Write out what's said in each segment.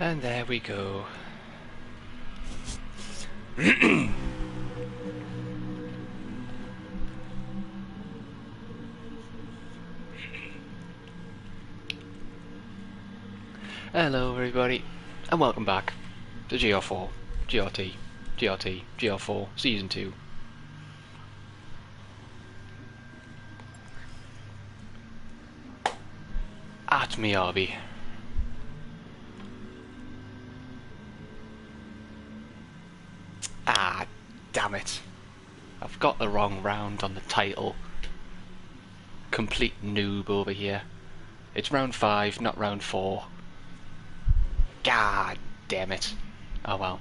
And there we go. Hello everybody, and welcome back to GR4, GRT, GR4, Season 2. At Miyabi. Ah, damn it. I've got the wrong round on the title. Complete noob over here. It's round 5, not round 4. God damn it. Oh well.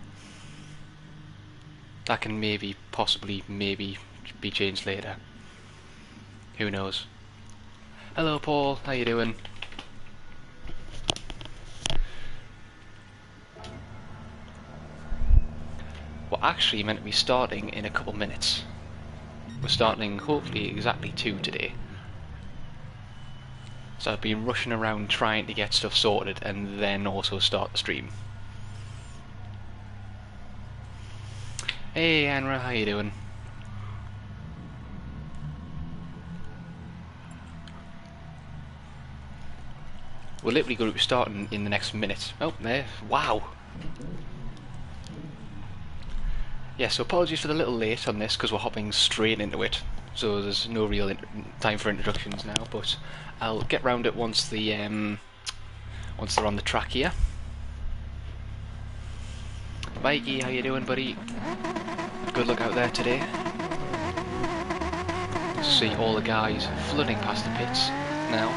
That can maybe, possibly, maybe be changed later. Who knows? Hello Paul, how you doing? We're actually meant to be starting in a couple minutes. We're starting hopefully exactly 2 today. So I've been rushing around trying to get stuff sorted and then also start the stream. Hey Anra, how you doing? We're literally going to be starting in the next minute. Oh, there. Wow. Yeah, so apologies for the little late on this because we're hopping straight into it. So there's no real time for introductions now, but I'll get round it once once they're on the track here. Mikey, how you doing, buddy? Good luck out there today. See all the guys flooding past the pits now.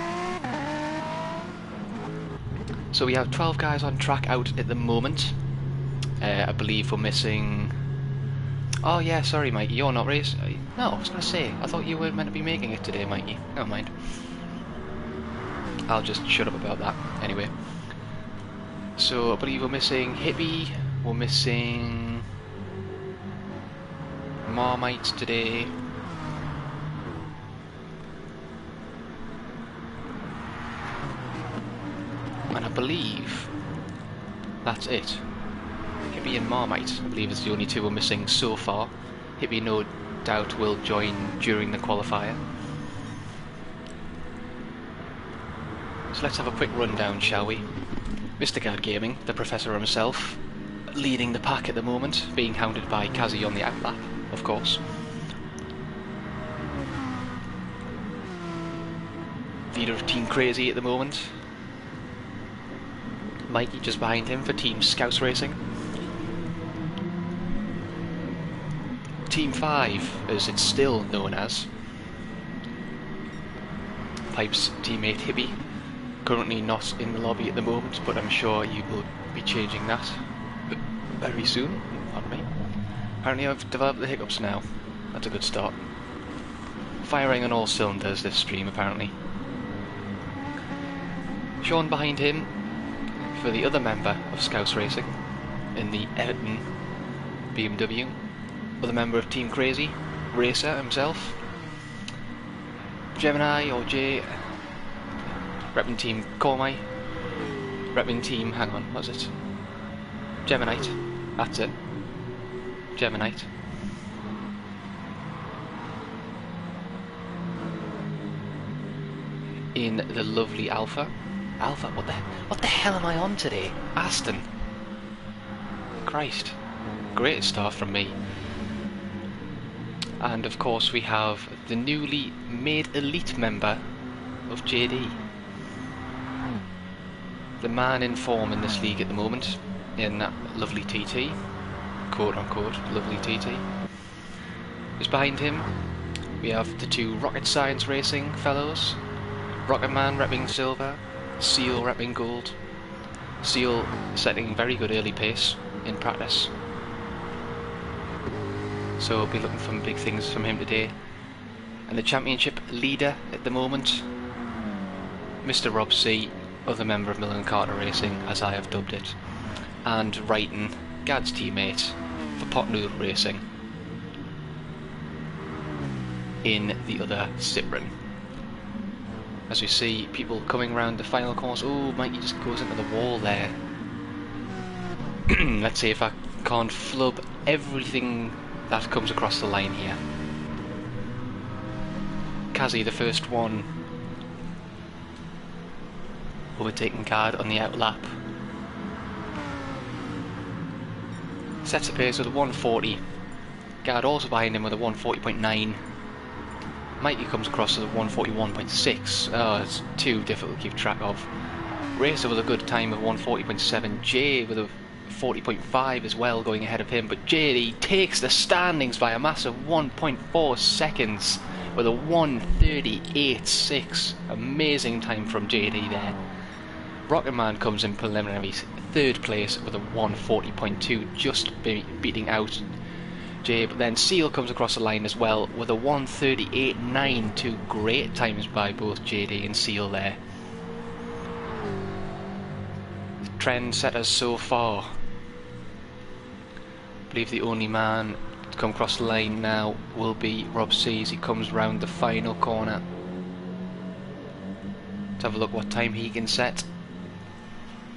So we have 12 guys on track out at the moment. I believe we're missing... Oh yeah, sorry Mikey, you're not racing. No, I was going to say, I thought you were meant to be making it today, Mikey. Never mind. I'll just shut up about that. Anyway. So I believe we're missing Hippie, we're missing Marmite today. And I believe that's it. Hippie and Marmite, I believe, is the only two we're missing so far. Hippie, no doubt, will join during the qualifier. So let's have a quick rundown, shall we? Mr. Gad Gaming, the professor himself, leading the pack at the moment, being hounded by Kazi on the outlap, of course. Leader of Team Crazy at the moment. Mikey just behind him for Team Scouse Racing. Team 5, as it's still known as. Pipe's teammate Hippie, currently not in the lobby at the moment, but I'm sure you will be changing that very soon. Pardon me. Apparently I've developed the hiccups now. That's a good start. Firing on all cylinders this stream, apparently. Sean behind him for the other member of Scouse Racing in the Everton BMW. Other member of Team Crazy, Racer himself. Gemini or J, repping Team Cormai, repping Team, hang on, what's it? Geminite, that's it. Geminite. In the lovely Alpha. Alpha, what the hell am I on today? Aston. Christ. Great start from me. And of course we have the newly made elite member of JD. The man in form in this league at the moment, in that lovely TT, quote unquote, lovely TT. Is behind him, we have the two Rocket Science Racing fellows, Rocket Man repping silver, Seal repping gold. Seal setting very good early pace in practice. So we'll be looking for big things from him today. And the championship leader at the moment, Mr. Rob C, other member of Millen Carter Racing, as I have dubbed it, and Wrighton, Gad's teammate for Pot Noodle Racing, in the other Cipron. As we see people coming round the final course. Oh, Mikey just goes into the wall there. Let's see if I can't flub everything that comes across the line here. Kazi, the first one, overtaking Guard on the out lap. Sets a pace with a 140. Guard also behind him with a 140.9. Mikey comes across with a 141.6. Oh, it's too difficult to keep track of. Racer with a good time of 140.7. Jay with a 40.5 as well, going ahead of him. But JD takes the standings by a massive 1.4 seconds with a 138.6. Amazing time from JD there. Rocketman comes in preliminary third place with a 140.2, just beating out Jay. But then Seal comes across the line as well with a 138.9. Two great times by both JD and Seal there. Trendsetters so far. I believe the only man to come across the line now will be Rob C as he comes round the final corner. Let's have a look what time he can set.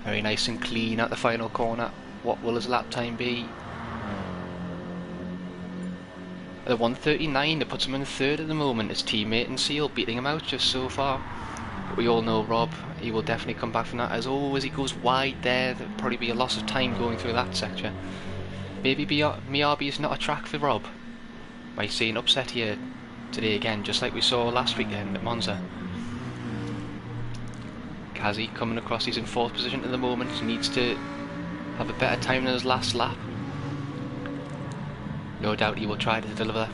Very nice and clean at the final corner. What will his lap time be? The 139, that puts him in third at the moment. His teammate and Seal beating him out just so far. But we all know Rob, he will definitely come back from that. As always, he goes wide there. There'll probably be a loss of time going through that section. Maybe Miyabi is not a track for Rob. Might see an upset here today again, just like we saw last weekend at Monza. Kazi coming across, he's in fourth position at the moment. He needs to have a better time than his last lap. No doubt he will try to deliver.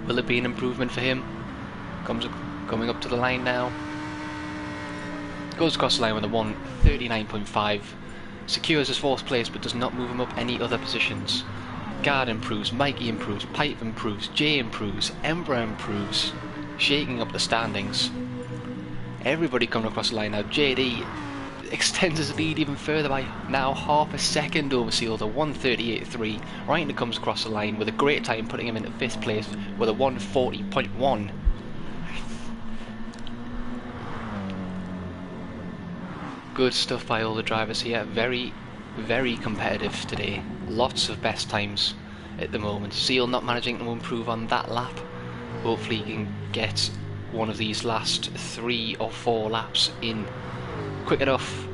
Will it be an improvement for him? Coming up to the line now. Goes across the line with a 139.5. Secures his fourth place but does not move him up any other positions. Guard improves, Mikey improves, Pipe improves, Jay improves, Emperor improves, shaking up the standings. Everybody coming across the line now. JD extends his lead even further by now half a second over Seal to 138.3. Reiner comes across the line with a great time, putting him into fifth place with a 140.1. Good stuff by all the drivers here. Very, very competitive today. Lots of best times at the moment. Seal not managing to improve on that lap. Hopefully he can get one of these last 3 or 4 laps in quick enough,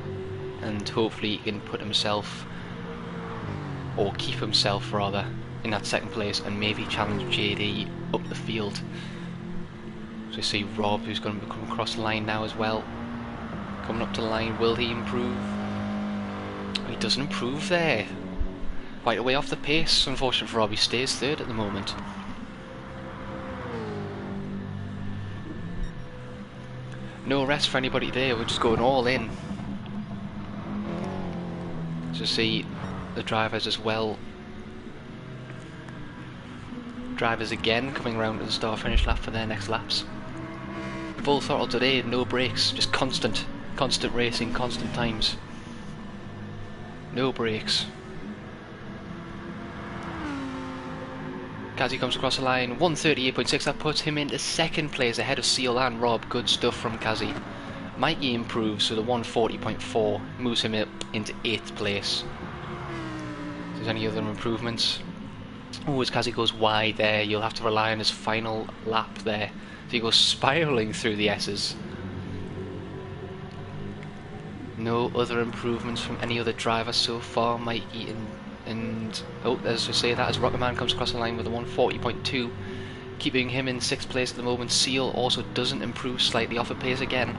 and hopefully he can put himself, or keep himself rather, in that second place and maybe challenge JD up the field. So you see Rob, who's going to come across the line now as well. Coming up to the line, will he improve? He doesn't improve there. Quite a way off the pace, unfortunate for Rob, he stays third at the moment. No rest for anybody there, we're just going all in. So see the drivers as well. Drivers again coming round to the start finish lap for their next laps. Full throttle today, no brakes, just constant racing, constant times. No brakes. Kazi comes across the line, 138.6, that puts him into second place ahead of Seal and Rob. Good stuff from Kazi. Mikey improves with a 140.4, moves him up into 8th place. If there's any other improvements. Oh, as Kazi goes wide there, you'll have to rely on his final lap there. So he goes spiralling through the S's. No other improvements from any other driver so far. Mikey and oh, as I say that, as Rocketman comes across the line with a 140.2, keeping him in 6th place at the moment. Seal also doesn't improve, slightly off a pace again.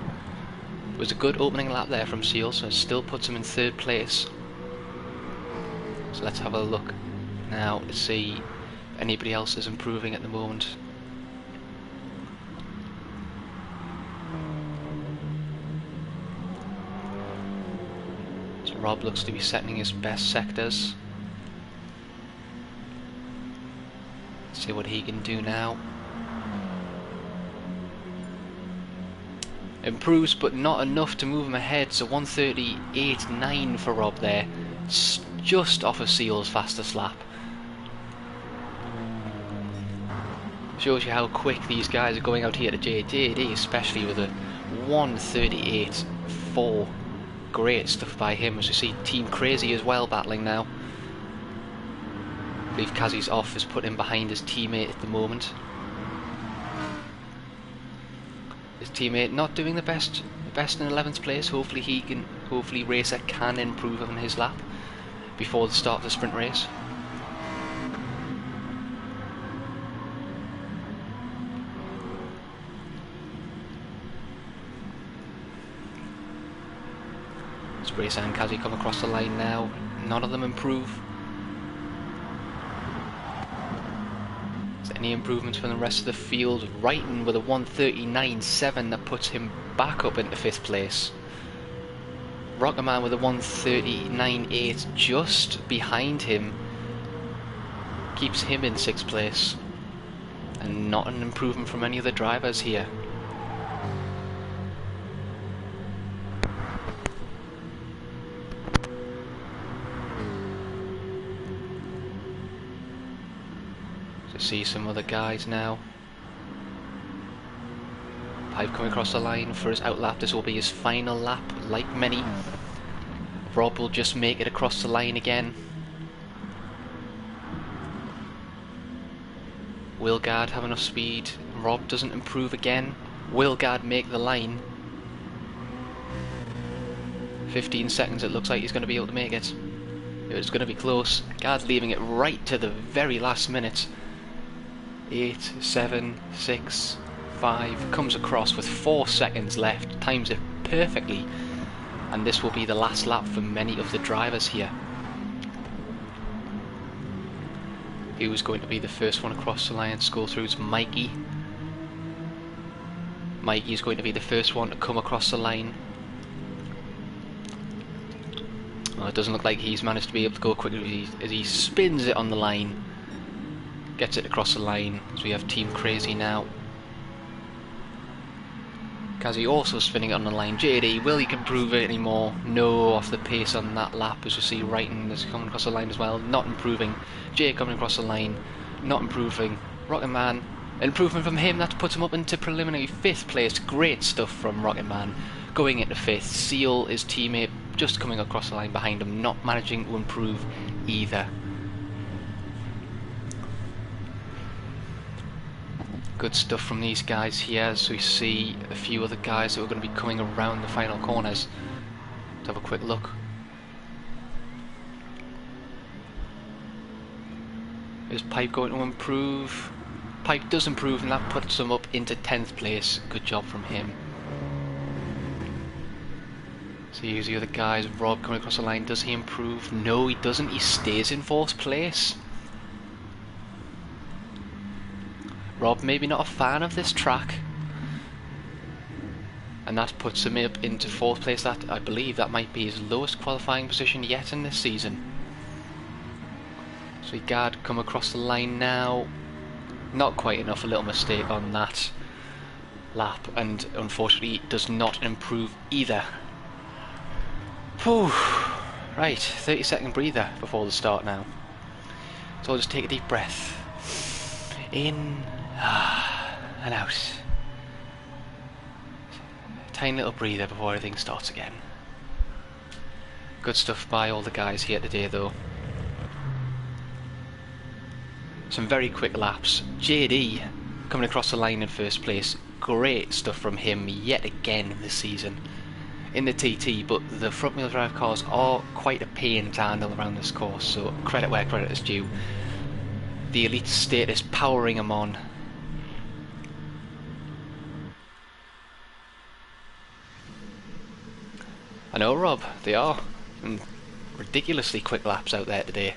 It was a good opening lap there from Seal, so it still puts him in 3rd place. So let's have a look now to see if anybody else is improving at the moment. So Rob looks to be setting his best sectors. See what he can do now. Improves, but not enough to move him ahead. So 138.9 for Rob there. It's just off of Seal's fastest lap. Shows you how quick these guys are going out here to JD, especially with a 138.4. Great stuff by him, as we see Team Crazy as well battling now. I believe Kazi's off has put him behind his teammate at the moment. His teammate not doing the best in 11th place. Hopefully Racer can improve on his lap before the start of the sprint race. As Racer and Kazi come across the line now, none of them improve. Any improvements from the rest of the field? Wrighton with a 1:39.7 that puts him back up into 5th place. Rocketman with a 1:39.8 just behind him keeps him in 6th place, and not an improvement from any of the drivers here. See some other guys now. Pipe coming across the line for his outlap. This will be his final lap, like many. Rob will just make it across the line again. Wilgard have enough speed. Rob doesn't improve again. Wilgard make the line. 15 seconds it looks like he's going to be able to make it. It's going to be close. Gard leaving it right to the very last minute. 8, 7, 6, 5, comes across with 4 seconds left, times it perfectly, and this will be the last lap for many of the drivers here. Who's going to be the first one across the line? Scroll through to Mikey. Mikey's going to be the first one to come across the line. Well, it doesn't look like he's managed to be able to go quickly as he spins it on the line. Gets it across the line, so we have Team Crazy now. Kazi also spinning it on the line. JD, will he improve it anymore? No, off the pace on that lap, as we see Wrighton is coming across the line as well, not improving. Jay coming across the line, not improving. Rocketman, improvement from him, that puts him up into preliminary 5th place. Great stuff from Rocketman, going into 5th. Seal, his teammate, just coming across the line behind him, not managing to improve either. Good stuff from these guys here, as we see a few other guys who are going to be coming around the final corners. Let's have a quick look. Is Pipe going to improve? Pipe does improve, and that puts him up into 10th place. Good job from him. So here's the other guys. Rob coming across the line. Does he improve? No, he doesn't. He stays in 4th place. Rob maybe not a fan of this track, and that puts him up into 4th place. That, I believe, that might be his lowest qualifying position yet in this season. So Gard come across the line now. Not quite enough, a little mistake on that lap, and unfortunately does not improve either. Whew. Right, 30-second breather before the start now. So I'll just take a deep breath. In and out. Tiny little breather before everything starts again. Good stuff by all the guys here today though. Some very quick laps. JD coming across the line in 1st place. Great stuff from him yet again this season in the TT, but the front wheel drive cars are quite a pain to handle around this course, so credit where credit is due. The elite status powering him on. I know, Rob, they are. And ridiculously quick laps out there today.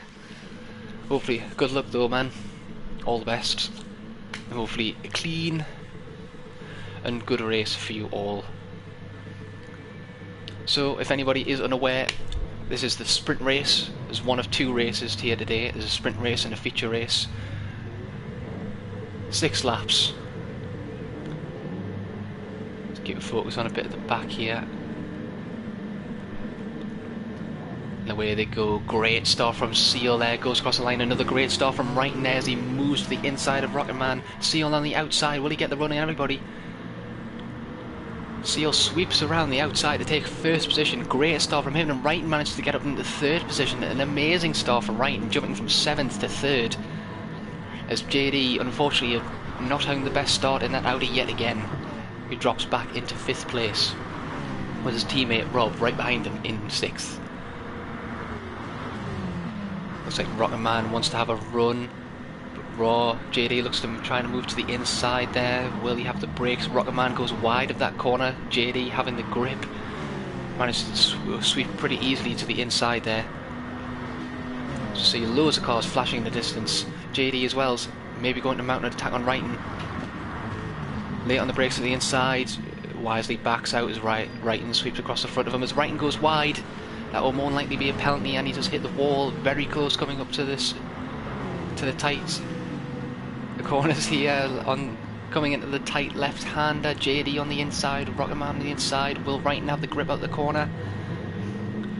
Hopefully, good luck though, man. All the best. And hopefully a clean and good race for you all. So, if anybody is unaware, this is the sprint race. There's one of 2 races here today. There's a sprint race and a feature race. 6 laps. Let's get focus on a bit at the back here. And away they go. Great start from Seal there. Goes across the line. Another great start from Wrighton there as he moves to the inside of Rocketman. Seal on the outside. Will he get the run on everybody? Seal sweeps around the outside to take first position. Great start from him, and Wrighton managed to get up into third position. An amazing start from Wrighton, jumping from 7th to 3rd. As JD, unfortunately, not having the best start in that Audi yet again. He drops back into 5th place, with his teammate Rob right behind him in 6th. Looks like Rocket Man wants to have a run. Raw, JD looks to trying to move to the inside there. Will he have the brakes? Rocket Man goes wide of that corner. JD having the grip, managed to sweep pretty easily to the inside there. So see loads of cars flashing in the distance. JD as well, maybe going to mount an attack on Wrighton. Late on the brakes to the inside, wisely backs out as Wrighton sweeps across the front of him. As Wrighton goes wide, that will more than likely be a penalty, and he does hit the wall. Very close coming up to the tight corners here, coming into the tight left-hander. JD on the inside, Rocket Man on the inside. Will Wrighton have the grip out the corner?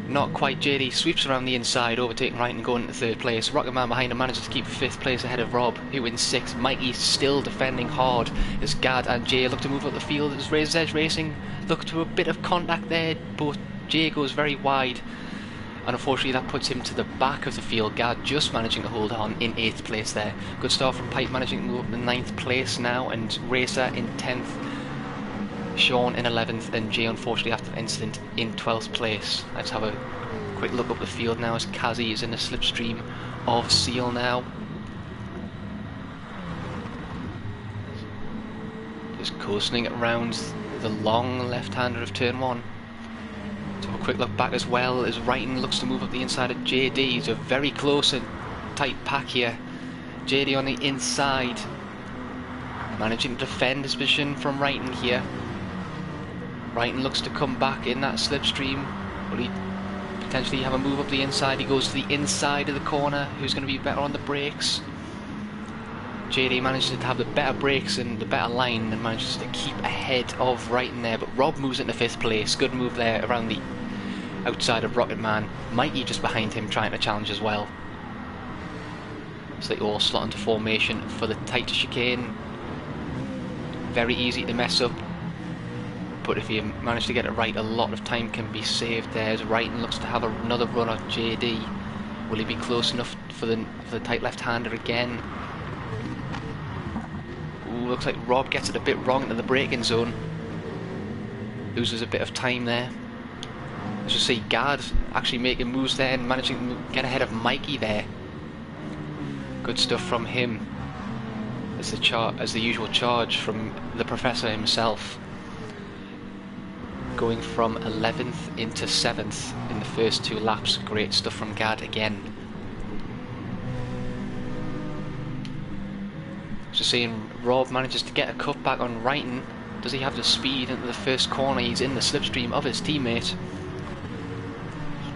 Not quite. JD sweeps around the inside, overtaking Wrighton, going into 3rd place. Rocket Man behind him manages to keep 5th place ahead of Rob, who wins 6th. Mikey still defending hard as Gad and Jay look to move up the field. As Razor's Edge Racing look to a bit of contact there, but Jay goes very wide, and unfortunately that puts him to the back of the field. Gad just managing to hold on in 8th place there. Good start from Pipe, managing to move up to 9th place now, and Racer in 10th, Sean in 11th, and Jay unfortunately after the incident in 12th place. Let's have a quick look up the field now as Kazi is in the slipstream of Seal now. Just coasting around the long left-hander of turn 1. Let's have a quick look back as well as Wrighton looks to move up the inside of JD. It's a very close and tight pack here. JD on the inside, managing to defend his position from Wrighton here. Wrighton looks to come back in that slipstream. Will he potentially have a move up the inside? He goes to the inside of the corner. Who's going to be better on the brakes? JD manages to have the better brakes and the better line, and manages to keep ahead of Wrighton there. But Rob moves into 5th place. Good move there around the outside of Rocket Man. Mikey just behind him trying to challenge as well. So they all slot into formation for the tight chicane. Very easy to mess up, but if you manage to get it right, a lot of time can be saved there. As Wrighton looks to have another run at JD. Will he be close enough for the tight left-hander again? Ooh, looks like Rob gets it a bit wrong into the braking zone. Loses a bit of time there. As you see, Gad actually making moves there and managing to get ahead of Mikey there. Good stuff from him. As the usual charge from the Professor himself. Going from 11th into 7th in the first 2 laps. Great stuff from Gad again. So seeing Rob manages to get a cut back on Wrighton. Does he have the speed into the first corner? He's in the slipstream of his teammate.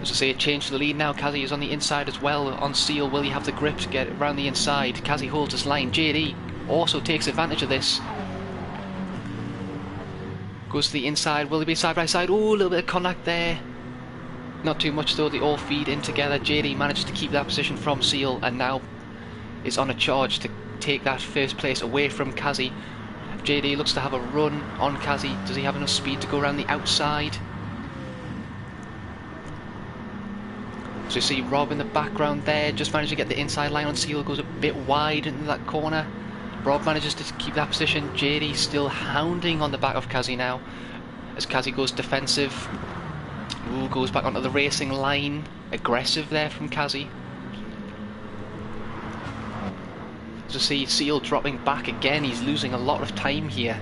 As I say, a change to the lead now. Kazi is on the inside as well on Seal. Will he have the grip to get around the inside? Kazi holds his line. JD also takes advantage of this. Goes to the inside. Will he be side by side? Oh, a little bit of contact there. Not too much though. They all feed in together. JD managed to keep that position from Seal, and now is on a charge to take that first place away from Kazi. JD looks to have a run on Kazi. Does he have enough speed to go around the outside? So you see Rob in the background there, just managed to get the inside line on Seal, goes a bit wide into that corner. Rob manages to keep that position. JD still hounding on the back of Kazi now, as Kazi goes defensive. Ooh, goes back onto the racing line. Aggressive there from Kazi. As you see, Seal dropping back again. He's losing a lot of time here.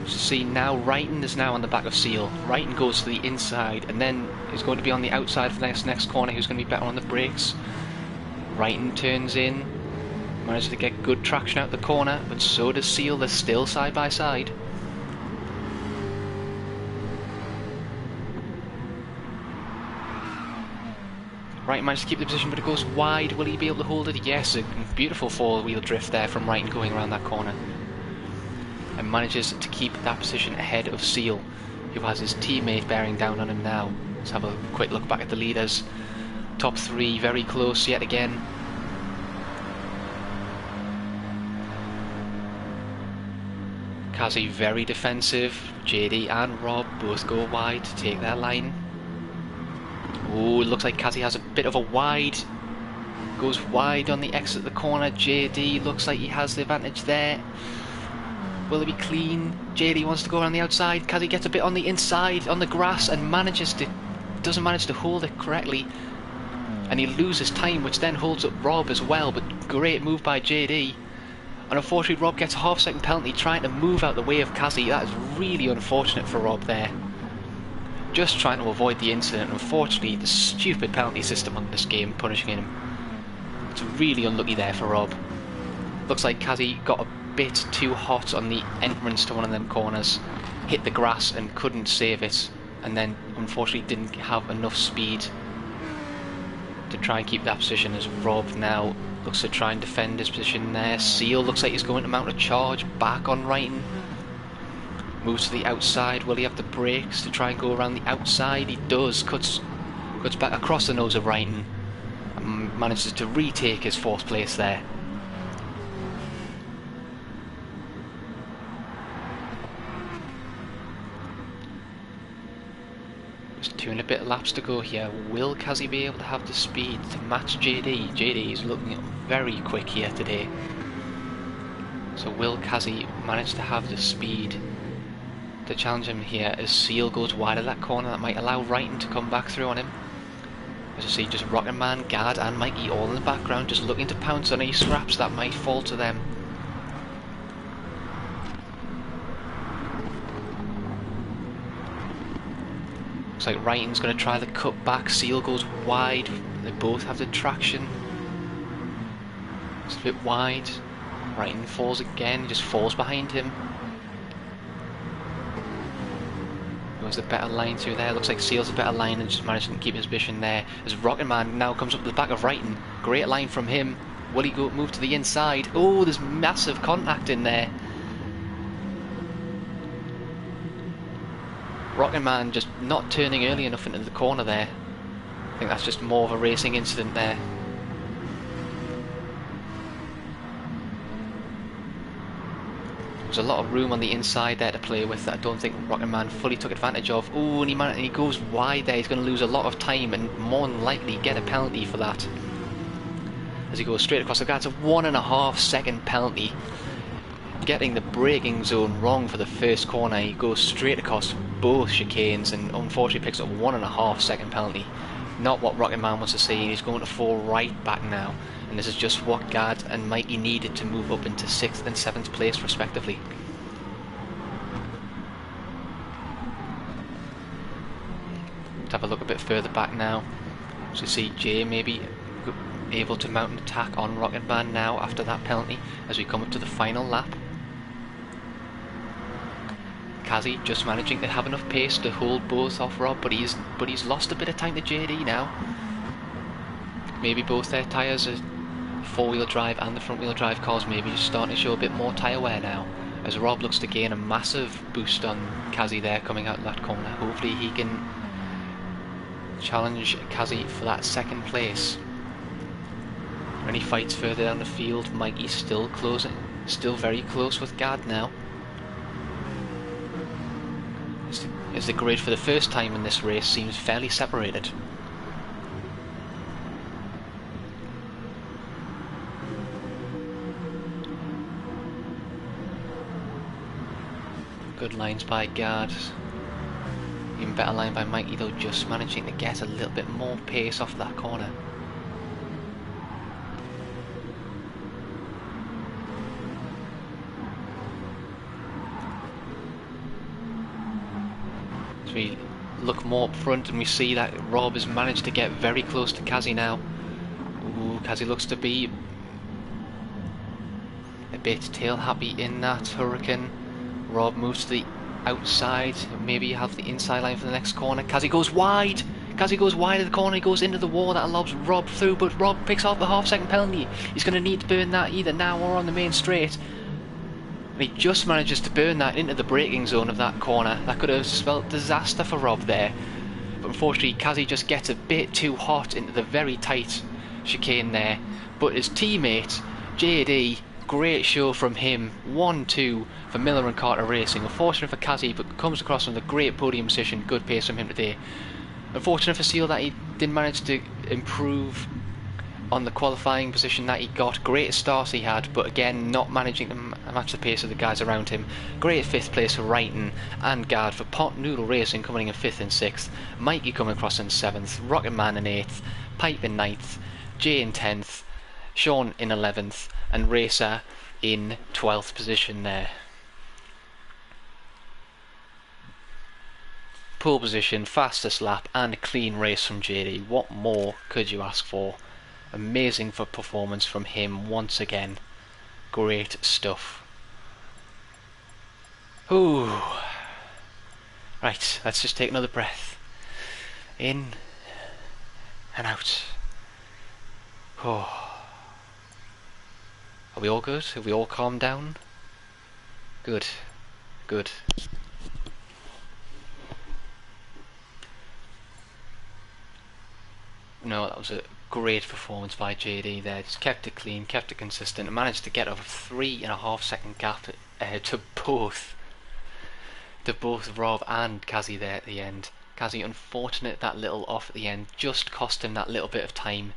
As you see now, Wrighton is now on the back of Seal. Wrighton goes to the inside, and then is going to be on the outside for the next corner. Who's going to be better on the brakes? Wrighton turns in, manages to get good traction out the corner, but so does Seal. They're still side by side. Wrighton managed to keep the position, but it goes wide. Will he be able to hold it? Yes, a beautiful four-wheel drift there from Wrighton going around that corner. And manages to keep that position ahead of Seal, who has his teammate bearing down on him now. Let's have a quick look back at the leaders. Top 3 very close yet again. Kazi very defensive. JD and Rob both go wide to take their line. Oh, it looks like Kazi has a bit of a wide. Goes wide on the exit of the corner. JD looks like he has the advantage there. Will it be clean? JD wants to go around the outside. Kazi gets a bit on the inside on the grass and doesn't manage to hold it correctly. And he loses time, which then holds up Rob as well. But great move by JD. And unfortunately Rob gets a half-second penalty trying to move out the way of Kazi. That is really unfortunate for Rob there. Just trying to avoid the incident. Unfortunately, the stupid penalty system on this game punishing him. It's really unlucky there for Rob. Looks like Kazi got a bit too hot on the entrance to one of them corners. Hit the grass and couldn't save it. And then unfortunately didn't have enough speed to try and keep that position, as Rob now looks to try and defend his position there. Seal looks like he's going to mount a charge back on Wrighton. Moves to the outside. Will he have the brakes to try and go around the outside? He does. Cuts back across the nose of Wrighton and manages to retake his fourth place there. Just 2 and a bit laps to go here. Will Kazi be able to have the speed to match JD? JD is looking very quick here today. So will Kazi manage to have the speed to challenge him here as Seal goes wide of that corner? That might allow Wrighton to come back through on him. As you see, just Rocket Man, Gad and Mikey all in the background just looking to pounce on any scraps that might fall to them. Looks like Wrighton's going to try the cut back. Seal goes wide. They both have the traction. It's a bit wide. Wrighton falls again. He just falls behind him. Goes the better line through there. Looks like Seal's a better line and just managing to keep his position there. As Rocket Man now comes up to the back of Wrighton. Great line from him. Will he go move to the inside? Oh, there's massive contact in there. Rocket Man just not turning early enough into the corner there. I think that's just more of a racing incident there. There's a lot of room on the inside there to play with that I don't think Rocket Man fully took advantage of. Oh, and he goes wide there. He's going to lose a lot of time and more than likely get a penalty for that. As he goes straight across the guard, it's a 1.5 second penalty. Getting the braking zone wrong for the first corner. He goes straight across both chicanes and unfortunately picks up 1.5 second penalty. Not what Rocket Man wants to see. He's going to fall right back now, and this is just what Gad and Mikey needed to move up into 6th and 7th place respectively. Let's have a look a bit further back now. So you see Jay maybe able to mount an attack on Rocket Man now after that penalty as we come up to the final lap. Kazi just managing to have enough pace to hold both off Rob, but he's lost a bit of time to JD now. Maybe both their tyres, are four-wheel drive and the front-wheel drive cars, maybe starting to show a bit more tyre wear now, as Rob looks to gain a massive boost on Kazi there coming out of that corner. Hopefully he can challenge Kazi for that second place. Any fights further down the field, Mikey's still very close with Gad now. As the grid for the first time in this race seems fairly separated. Good lines by Gad. Even better line by Mikey though, just managing to get a little bit more pace off that corner. We look more up front and we see that Rob has managed to get very close to Kazi now. Ooh, Kazi looks to be a bit tail happy in that Hurricane. Rob moves to the outside, maybe have the inside line for the next corner. Kazi goes wide! Kazi goes wide of the corner, he goes into the wall, that allows Rob through, but Rob picks off the half-second penalty. He's going to need to burn that either now or on the main straight. And he just manages to burn that into the braking zone of that corner. That could have spelled disaster for Rob there. But unfortunately, Kazi just gets a bit too hot into the very tight chicane there. But his teammate, JD, great show from him. 1-2 for Miller and Carter Racing. Unfortunate for Kazi, but comes across with a great podium position. Good pace from him today. Unfortunate for Seal that he didn't manage to improve on the qualifying position that he got. Great start he had, but again not managing to match the pace of the guys around him. Great 5th place for Wrighton and Gard for Pot Noodle Racing coming in 5th and 6th. Mikey coming across in 7th, Rocket Man in 8th, Pipe in 9th, Jay in 10th, Sean in 11th, and Racer in 12th position there. Pole position, fastest lap, and a clean race from JD. What more could you ask for? Amazing for performance from him once again. Great stuff. Ooh. Right, let's just take another breath. In and out. Oh. Are we all good? Have we all calmed down? Good. Good. No, that was a great performance by JD there. Just kept it clean, kept it consistent, and managed to get a 3.5 second gap to both Rob and Kazi there at the end. Kazi, unfortunate that little off at the end, just cost him that little bit of time,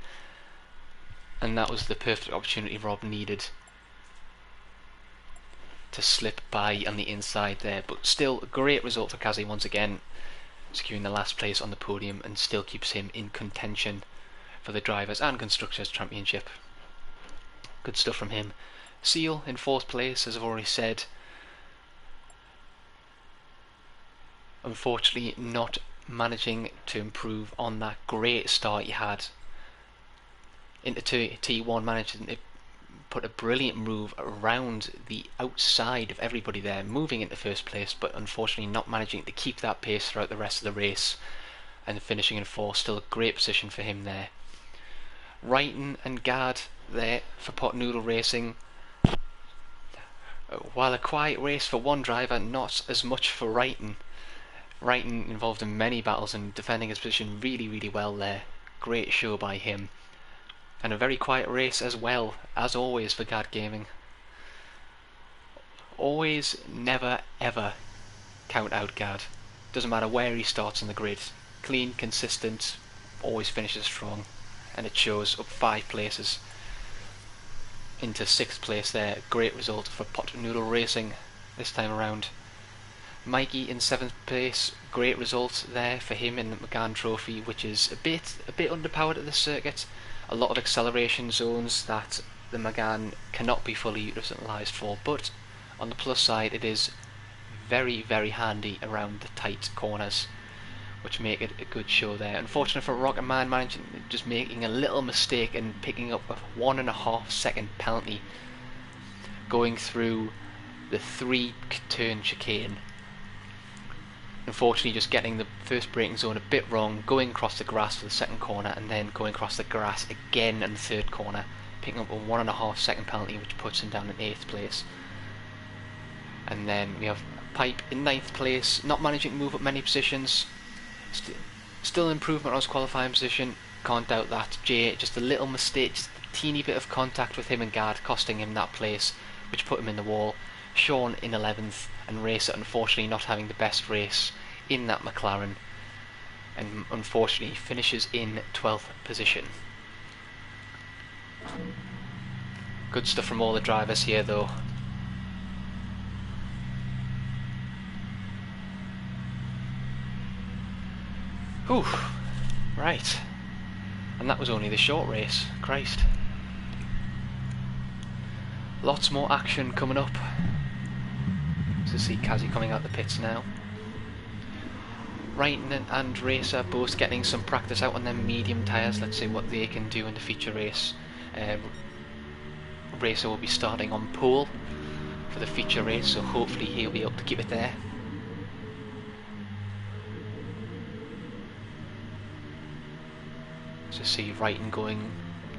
and that was the perfect opportunity Rob needed to slip by on the inside there. But still a great result for Kazi once again, securing the last place on the podium, and still keeps him in contention for the Drivers and Constructors Championship. Good stuff from him. Seal in 4th place, as I've already said. Unfortunately not managing to improve on that great start he had into T1, managing to put a brilliant move around the outside of everybody there, moving into 1st place, but unfortunately not managing to keep that pace throughout the rest of the race, and finishing in 4th. Still a great position for him there. Wrighton and Gard there for Pot Noodle Racing. While a quiet race for one driver, not as much for Wrighton. Wrighton involved in many battles and defending his position really well there. Great show by him. And a very quiet race as well, as always, for Gard Gaming. Always, never, ever count out Gard. Doesn't matter where he starts on the grid. Clean, consistent, always finishes strong. And it shows, up 5 places into 6th place there. Great result for Pot Noodle Racing this time around. Mikey in 7th place, great result there for him in the McGann Trophy, which is a bit underpowered at this circuit. A lot of acceleration zones that the McGann cannot be fully utilised for, but on the plus side it is very handy around the tight corners, which make it a good show there. Unfortunate for Rocket Man, just making a little mistake and picking up a 1.5 second penalty going through the 3-turn chicane. Unfortunately just getting the first braking zone a bit wrong, going across the grass for the 2nd corner, and then going across the grass again in the 3rd corner, picking up a 1.5 second penalty, which puts him down in 8th place. And then we have Pipe in 9th place, not managing to move up many positions. Still improvement on his qualifying position, can't doubt that. Jay, just a little mistake, just a teeny bit of contact with him and Gard, costing him that place, which put him in the wall. Sean in 11th, and Racer unfortunately not having the best race in that McLaren, and unfortunately finishes in 12th position. Good stuff from all the drivers here though. Whew, right, and that was only the short race. Christ, lots more action coming up. To see Kazi coming out the pits now. Wrighton and Racer both getting some practice out on their medium tyres. Let's see what they can do in the feature race. Racer will be starting on pole for the feature race, so hopefully he'll be able to keep it there. So see Wrighton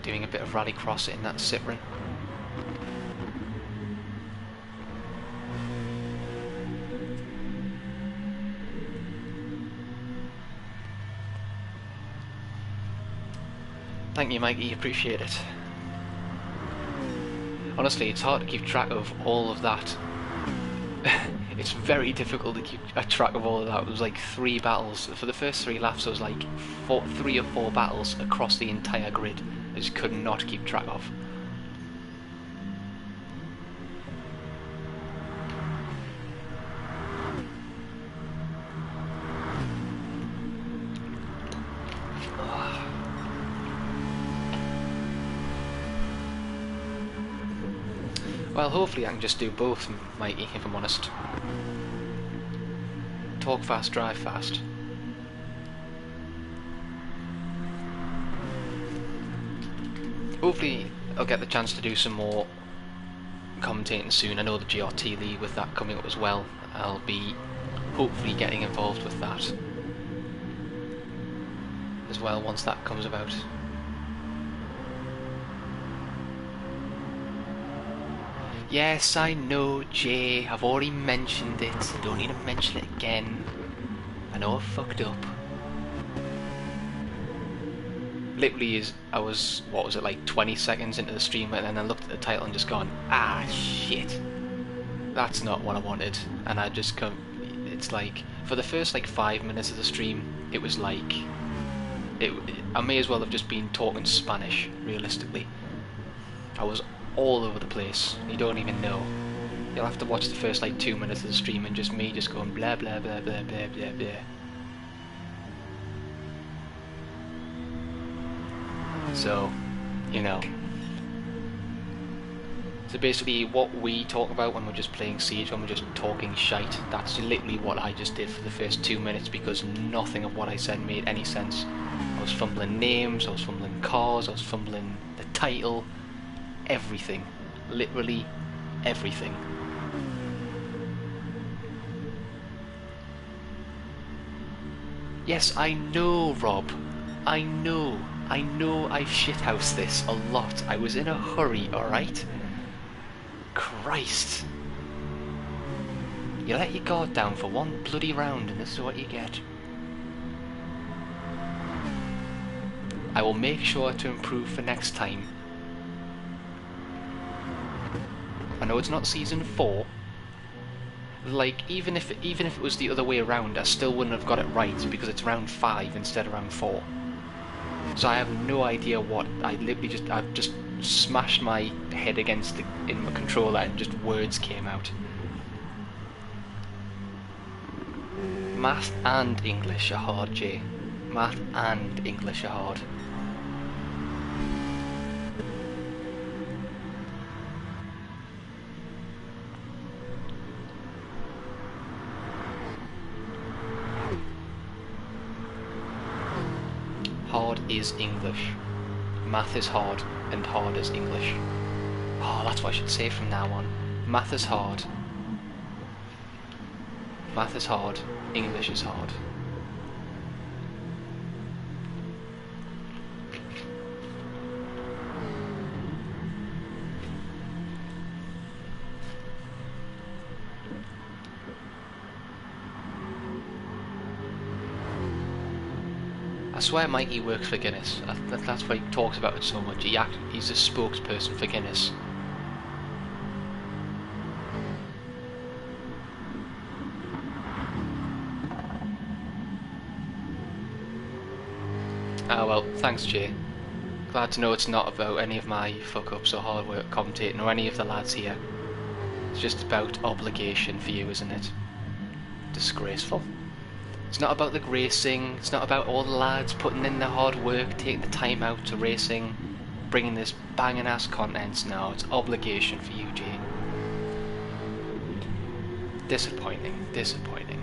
doing a bit of rallycross in that Citroen. Thank you, Mikey, appreciate it. Honestly, it's hard to keep track of all of that. It's very difficult to keep a track of all of that. It was like 3 battles. For the first 3 laps, there was like 3 or 4 battles across the entire grid. I just could not keep track of. Well, hopefully I can just do both, Mikey, if I'm honest. Talk fast, drive fast. Hopefully I'll get the chance to do some more commentating soon. I know the GRT League with that coming up as well. I'll be hopefully getting involved with that as well once that comes about. Yes, I know, Jay. I've already mentioned it. Don't need to mention it again. I know I fucked up. Literally, I was, what was it, like 20 seconds into the stream, and then I looked at the title and just gone, ah, shit. That's not what I wanted. And I just it's like, for the first like 5 minutes of the stream, it was like, I may as well have just been talking Spanish, realistically. I was all over the place. You don't even know. You'll have to watch the first like 2 minutes of the stream and just me just going blah blah blah blah blah blah blah. So, you know. So basically what we talk about when we're just playing Siege, when we're just talking shite, that's literally what I just did for the first 2 minutes, because nothing of what I said made any sense. I was fumbling names, I was fumbling cars, I was fumbling the title, everything. Literally everything. Yes, I know, Rob. I know I've shithoused this a lot. I was in a hurry, alright? Christ. You let your guard down for one bloody round and this is what you get. I will make sure to improve for next time. I know it's not season 4. Like, even if it was the other way around, I still wouldn't have got it right because it's round 5 instead of round 4. So I have no idea what I've just smashed my head against in my controller and just words came out. Math and English are hard, Jay. Math and English are hard. Hard is English. Math is hard, and hard is English. Oh, that's what I should say from now on. Math is hard. Math is hard. English is hard. I swear Mikey works for Guinness. That's why he talks about it so much. He's a spokesperson for Guinness. Ah well, thanks Jay. Glad to know it's not about any of my fuck-ups or hard work commentating or any of the lads here. It's just about obligation for you, isn't it? Disgraceful. It's not about the racing, it's not about all the lads putting in the hard work, taking the time out to racing, bringing this banging ass content. No, it's obligation for you, Jay. Disappointing, disappointing.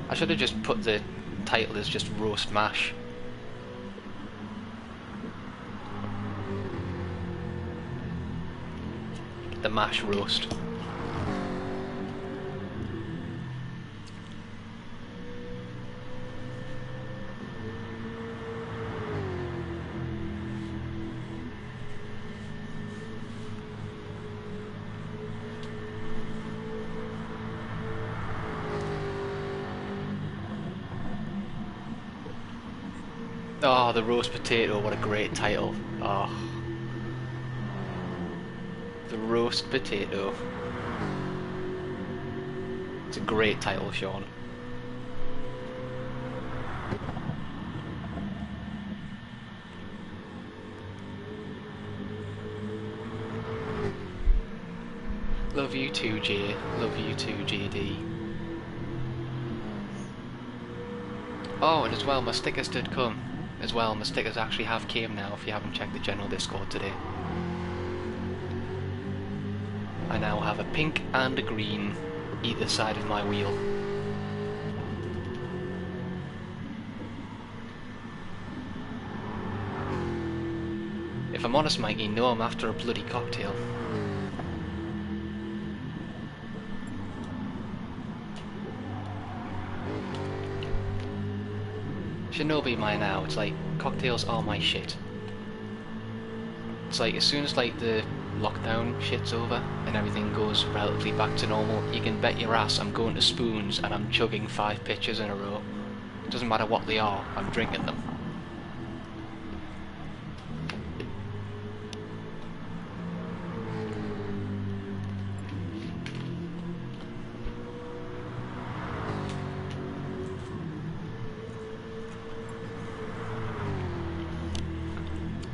I should have just put the title as just roast mash. The mash roast. Oh, the roast potato, what a great title. Oh. The roast potato. It's a great title, Sean. Love you too, Jay. Love you too, JD. Oh, and as well, my stickers did come. As well, my stickers actually have came now, if you haven't checked the general Discord today. I now have a pink and a green either side of my wheel. If I'm honest, Mikey, no, I'm after a bloody cocktail. Shinobi my now, it's like, cocktails are my shit. It's like, as soon as like the lockdown shit's over and everything goes relatively back to normal, you can bet your ass I'm going to Spoons and I'm chugging 5 pitchers in a row. It doesn't matter what they are, I'm drinking them.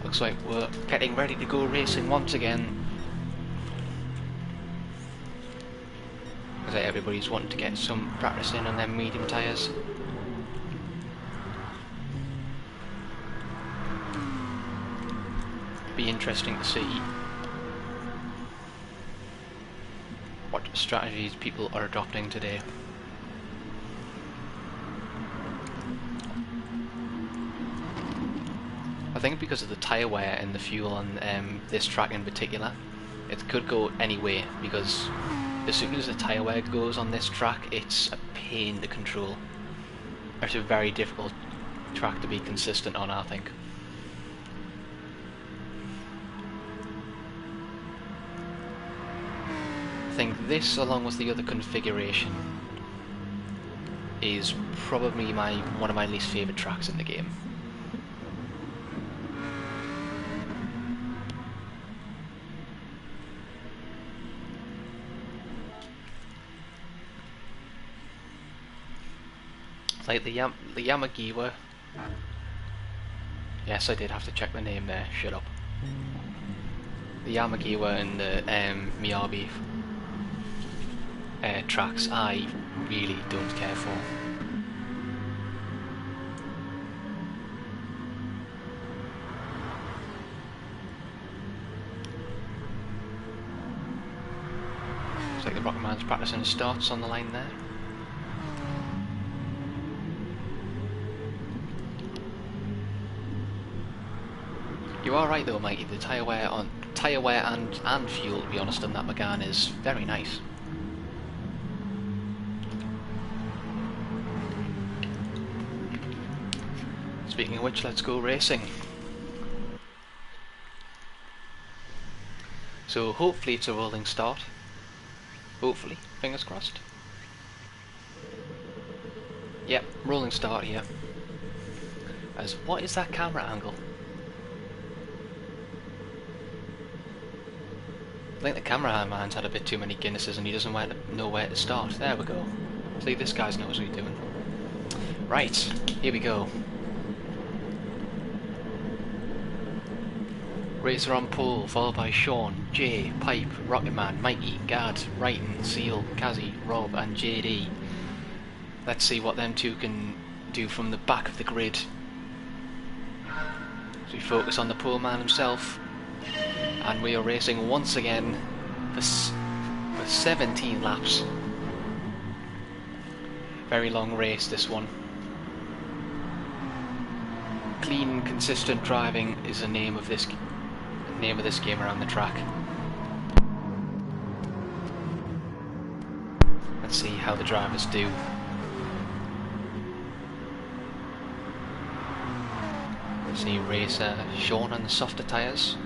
Looks like we're getting ready to go racing once again. Looks like everybody's wanting to get some practice in on them medium tyres. Be interesting to see what strategies people are adopting today. I think because of the tyre wear and the fuel on this track in particular, it could go any way, because as soon as the tyre wear goes on this track, it's a pain to control. It's a very difficult track to be consistent on, I think. I think this, along with the other configuration, is probably one of my least favourite tracks in the game. Like the Yamagiwa. Yes, I did have to check the name there. Shut up. The Yamagiwa and the Miyabi tracks, I really don't care for. Looks like the Rocketman's practicing his starts on the line there. You are right though, Mikey, the tyre wear and fuel, to be honest, on that Megane is very nice. Speaking of which, let's go racing. So hopefully it's a rolling start. Hopefully, fingers crossed. Yep, rolling start here. As what is that camera angle? I think the cameraman's had a bit too many Guinnesses and he doesn't know where to start. There we go. See, this guy knows what he's doing. Right, here we go. Racer on pole, followed by Sean, Jay, Pipe, Rocketman, Mikey, Gad, Wrighton, Seal, Kazzy, Rob and JD. Let's see what them two can do from the back of the grid. So we focus on the pole man himself. And we are racing once again for 17 laps. Very long race, this one. Clean, consistent driving is the name of this game around the track. Let's see how the drivers do. Let's see racer Sean on the softer tyres.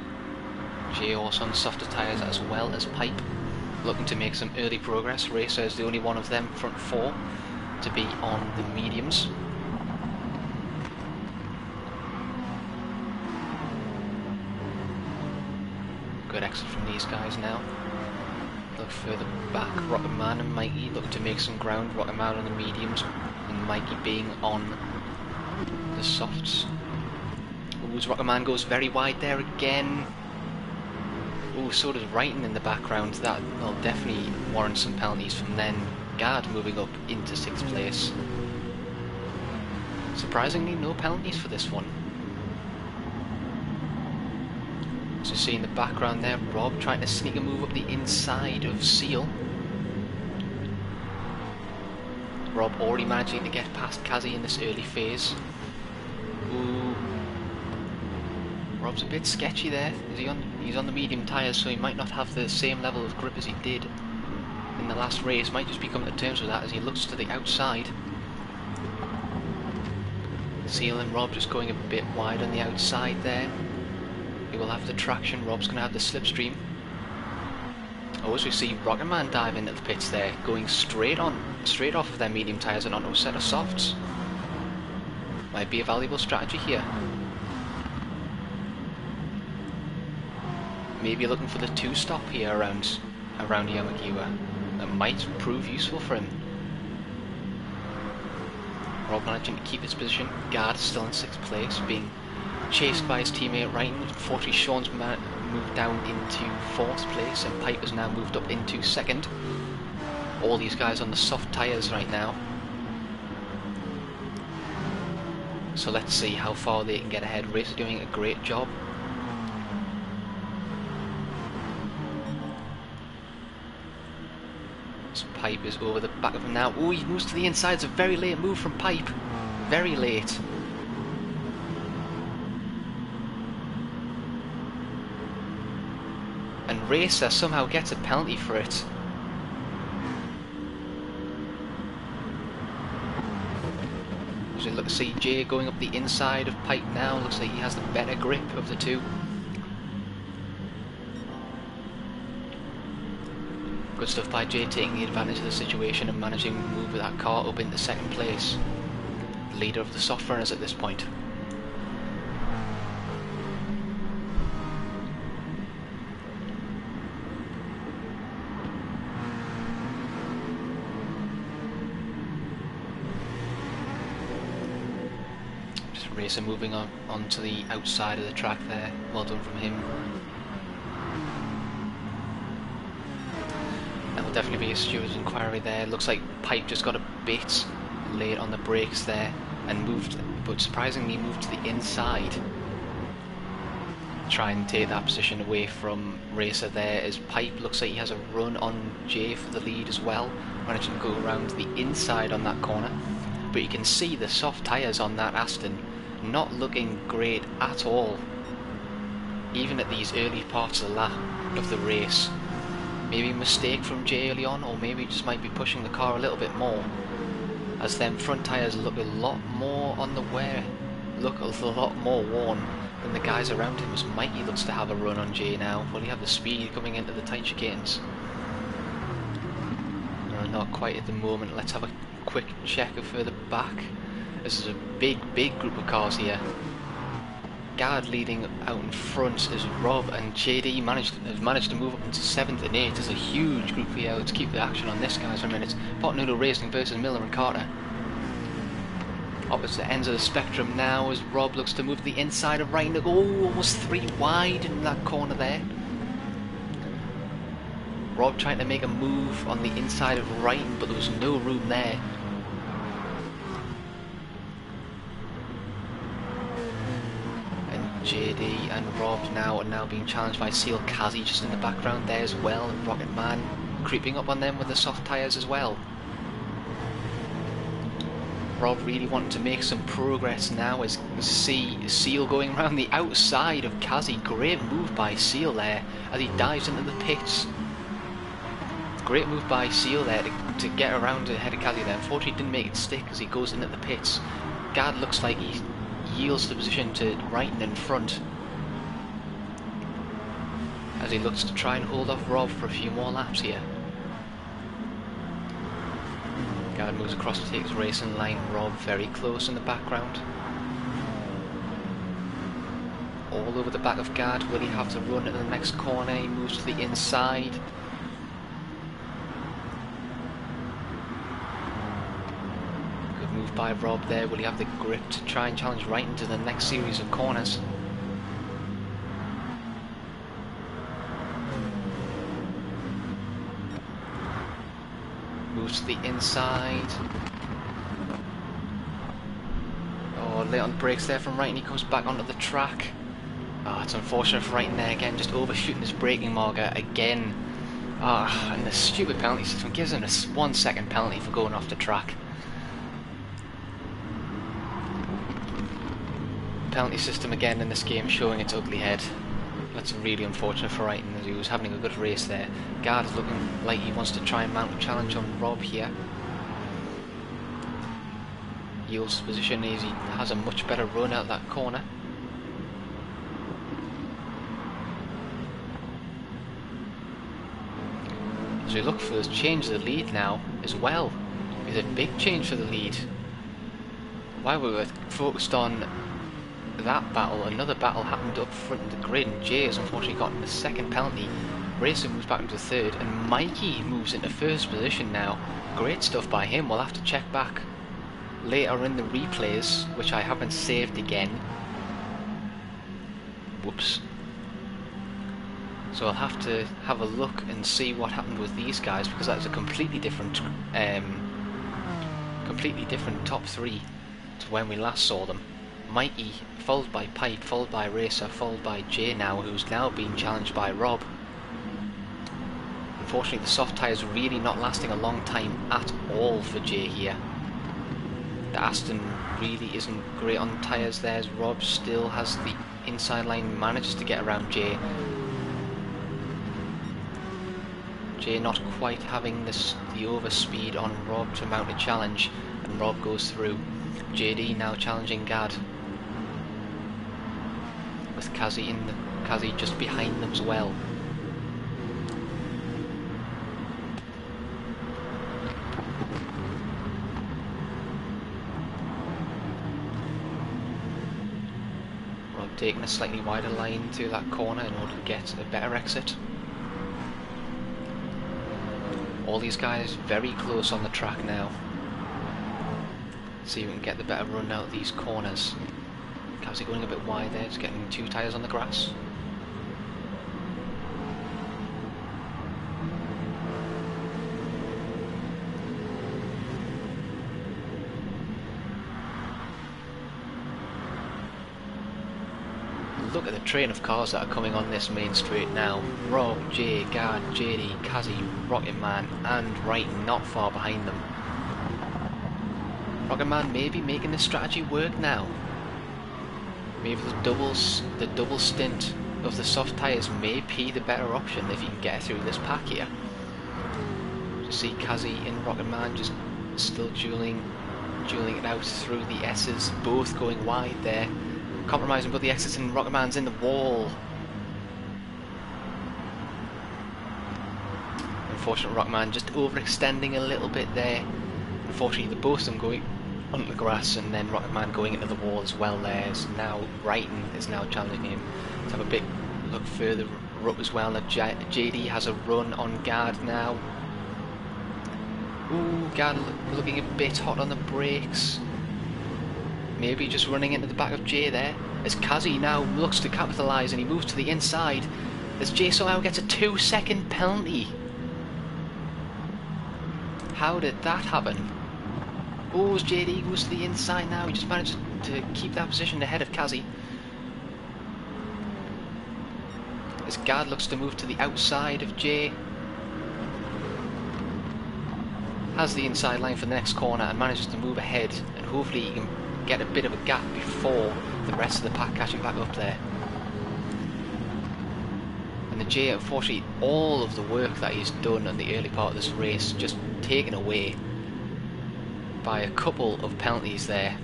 Jay also on softer tyres as well as Pipe, looking to make some early progress. Racer is the only one of them front four to be on the mediums. these guys now. Look further back, Rocket Man and Mikey look to make some ground. Rocket Man on the mediums and Mikey being on the softs. Ooh, Rocket Man goes very wide there again. Ooh, so does Wrighton in the background. That will definitely warrant some penalties from then. Gard moving up into 6th place. Surprisingly, no penalties for this one. So see in the background there, Rob trying to sneak a move up the inside of Seal. Rob already managing to get past Kazi in this early phase. Ooh. Rob's a bit sketchy there. He's on the medium tyres, so he might not have the same level of grip as he did in the last race. Might just be coming to terms with that as he looks to the outside. Seal and Rob just going a bit wide on the outside there. He will have the traction. Rob's going to have the slipstream. Oh, as we see Rocket Man dive into the pits there, going straight off of their medium tyres and onto a set of softs. Might be a valuable strategy here. Maybe looking for the 2-stop here around Yamagiwa. That might prove useful for him. Rob managing to keep his position. Gard still in 6th place, being chased by his teammate Wrighton. Unfortunately, Sean's moved down into 4th place, and Piper's now moved up into 2nd. All these guys on the soft tyres right now. So let's see how far they can get ahead. Race is doing a great job. Pipe is over the back of him now. Oh, he moves to the inside. It's a very late move from Pipe. Very late. And Racer somehow gets a penalty for it. As we look to see Jay going up the inside of Pipe now. Looks like he has the better grip of the two. Good stuff by Jay, taking the advantage of the situation and managing to move that car up into 2nd place. The leader of the soft runners at this point. Just Racer moving on to the outside of the track there. Well done from him. That'll definitely be a steward's inquiry there. Looks like Pipe just got a bit late on the brakes there and moved, but surprisingly moved to the inside. Try and take that position away from Racer there, as Pipe looks like he has a run on Jay for the lead as well, managing to go around the inside on that corner. But you can see the soft tyres on that Aston not looking great at all, even at these early parts of the race. Maybe a mistake from Jay early on, or maybe just might be pushing the car a little bit more, as them front tyres look a lot more on the wear, look a lot more worn than the guys around him, as Mikey looks to have a run on Jay now. Will he have the speed coming into the tight chicanes? No, not quite at the moment. Let's have a quick check of further back. This is a big group of cars here. Gard leading out in front as Rob and JD have managed to move up into 7th and 8th. There's a huge group here. Let's keep the action on this, guys, for a minute. Pot Noodle Racing versus Miller and Carter. Opposite ends of the spectrum now as Rob looks to move to the inside of Ryan. Oh, almost 3 wide in that corner there. Rob trying to make a move on the inside of Ryan, but there was no room there. JD and Rob are now being challenged by Seal. Kazi just in the background there as well, and Rocket Man creeping up on them with the soft tyres as well. Rob really wanting to make some progress now as you see Seal going around the outside of Kazi. Great move by Seal there as he dives into the pits. Great move by Seal there to get around ahead of Kazi there. Unfortunately didn't make it stick as he goes into the pits. Gard looks like he yields the position to Wrighton in front as he looks to try and hold off Rob for a few more laps here. Gard moves across to take his racing line. Rob very close in the background. all over the back of Gad. Will he have to run into the next corner? He moves to the inside. Good move by Rob there. Will he have the grip to try and challenge right into the next series of corners? Moves to the inside. Oh, late on the brakes there from Wrighton. He comes back onto the track. Oh, it's unfortunate for Wrighton there again, just overshooting his braking marker again. Ah, and the stupid penalty system gives him a 1 second penalty for going off the track. Penalty system again in this game showing its ugly head. That's really unfortunate for Wrighton, as he was having a good race there. Gard is looking like he wants to try and mount a challenge on Rob here. Yields position as he has a much better run out that corner. As we look for this change of the lead now as well. It's a big change for the lead. While we were focused on that battle, another battle happened up front of the grid, and Jay has unfortunately gotten the second penalty. Racer moves back into third, and Mikey moves into first position now. Great stuff by him. We'll have to check back later in the replays, which I haven't saved again. Whoops. So I'll have to have a look and see what happened with these guys, because that is a completely different top three to when we last saw them. Mikey, followed by Pipe, followed by Racer, followed by Jay now, who's now being challenged by Rob. Unfortunately, the soft tyres really not lasting a long time at all for Jay here. The Aston really isn't great on tyres there, as Rob still has the inside line, manages to get around Jay. Jay not quite having the overspeed on Rob to mount a challenge, and Rob goes through. JD now challenging Gad, with Kazi just behind them as well. Rob taking a slightly wider line through that corner in order to get a better exit. All these guys very close on the track now. See if we can get the better run out of these corners. Kazi going a bit wide there, just getting two tyres on the grass. Look at the train of cars that are coming on this main straight now. Rob, Jay, Gard, JD, Kazi, Rocket Man and Wrighton not far behind them. Rocket Man may be making this strategy work now. Maybe the double stint of the soft tyres may be the better option if you can get through this pack here. You see Kazi and Rocket Man just still dueling it out through the S's, both going wide there. Compromising both the exits, and Rocket Man's in the wall. Unfortunate Rocket Man just overextending a little bit there. Unfortunately, the both of them going onto the grass, and then Rocket Man going into the wall as well there. So now Wrighton is now challenging him to have a bit look further up as well. Now JD has a run on Gard now. Ooh, Gard looking a bit hot on the brakes. Maybe just running into the back of Jay there, as Kazi now looks to capitalise, and he moves to the inside as Jay somehow gets a 2-second penalty. How did that happen? Oh, as JD goes to the inside now, he just managed to keep that position ahead of Kazi. As Gard looks to move to the outside of Jay. Has the inside line for the next corner and manages to move ahead, and hopefully he can get a bit of a gap before the rest of the pack catching back up there. And the Jay, unfortunately, all of the work that he's done in the early part of this race just taken away by a couple of penalties there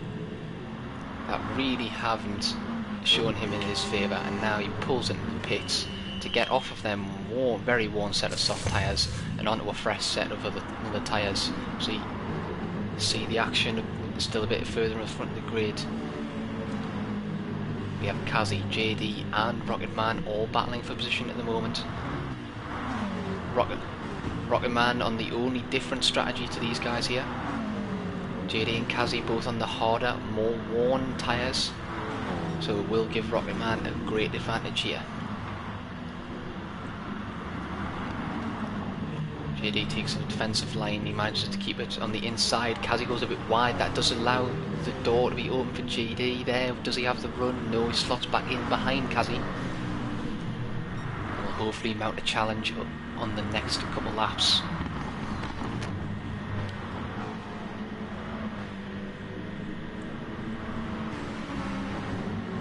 that really haven't shown him in his favour, and now he pulls into the pits to get off of them very worn set of soft tyres and onto a fresh set of other tyres. So you see the action still a bit further in front of the grid. We have Kazi, JD and Rocket Man all battling for position at the moment. Rocket Man on the only different strategy to these guys here. JD and Kazi both on the harder, more worn tyres, so it will give Rocket Man a great advantage here. JD takes a defensive line, he manages to keep it on the inside. Kazi goes a bit wide, that does allow the door to be open for JD there. Does he have the run? No, he slots back in behind Kazi. Will hopefully mount a challenge on the next couple laps.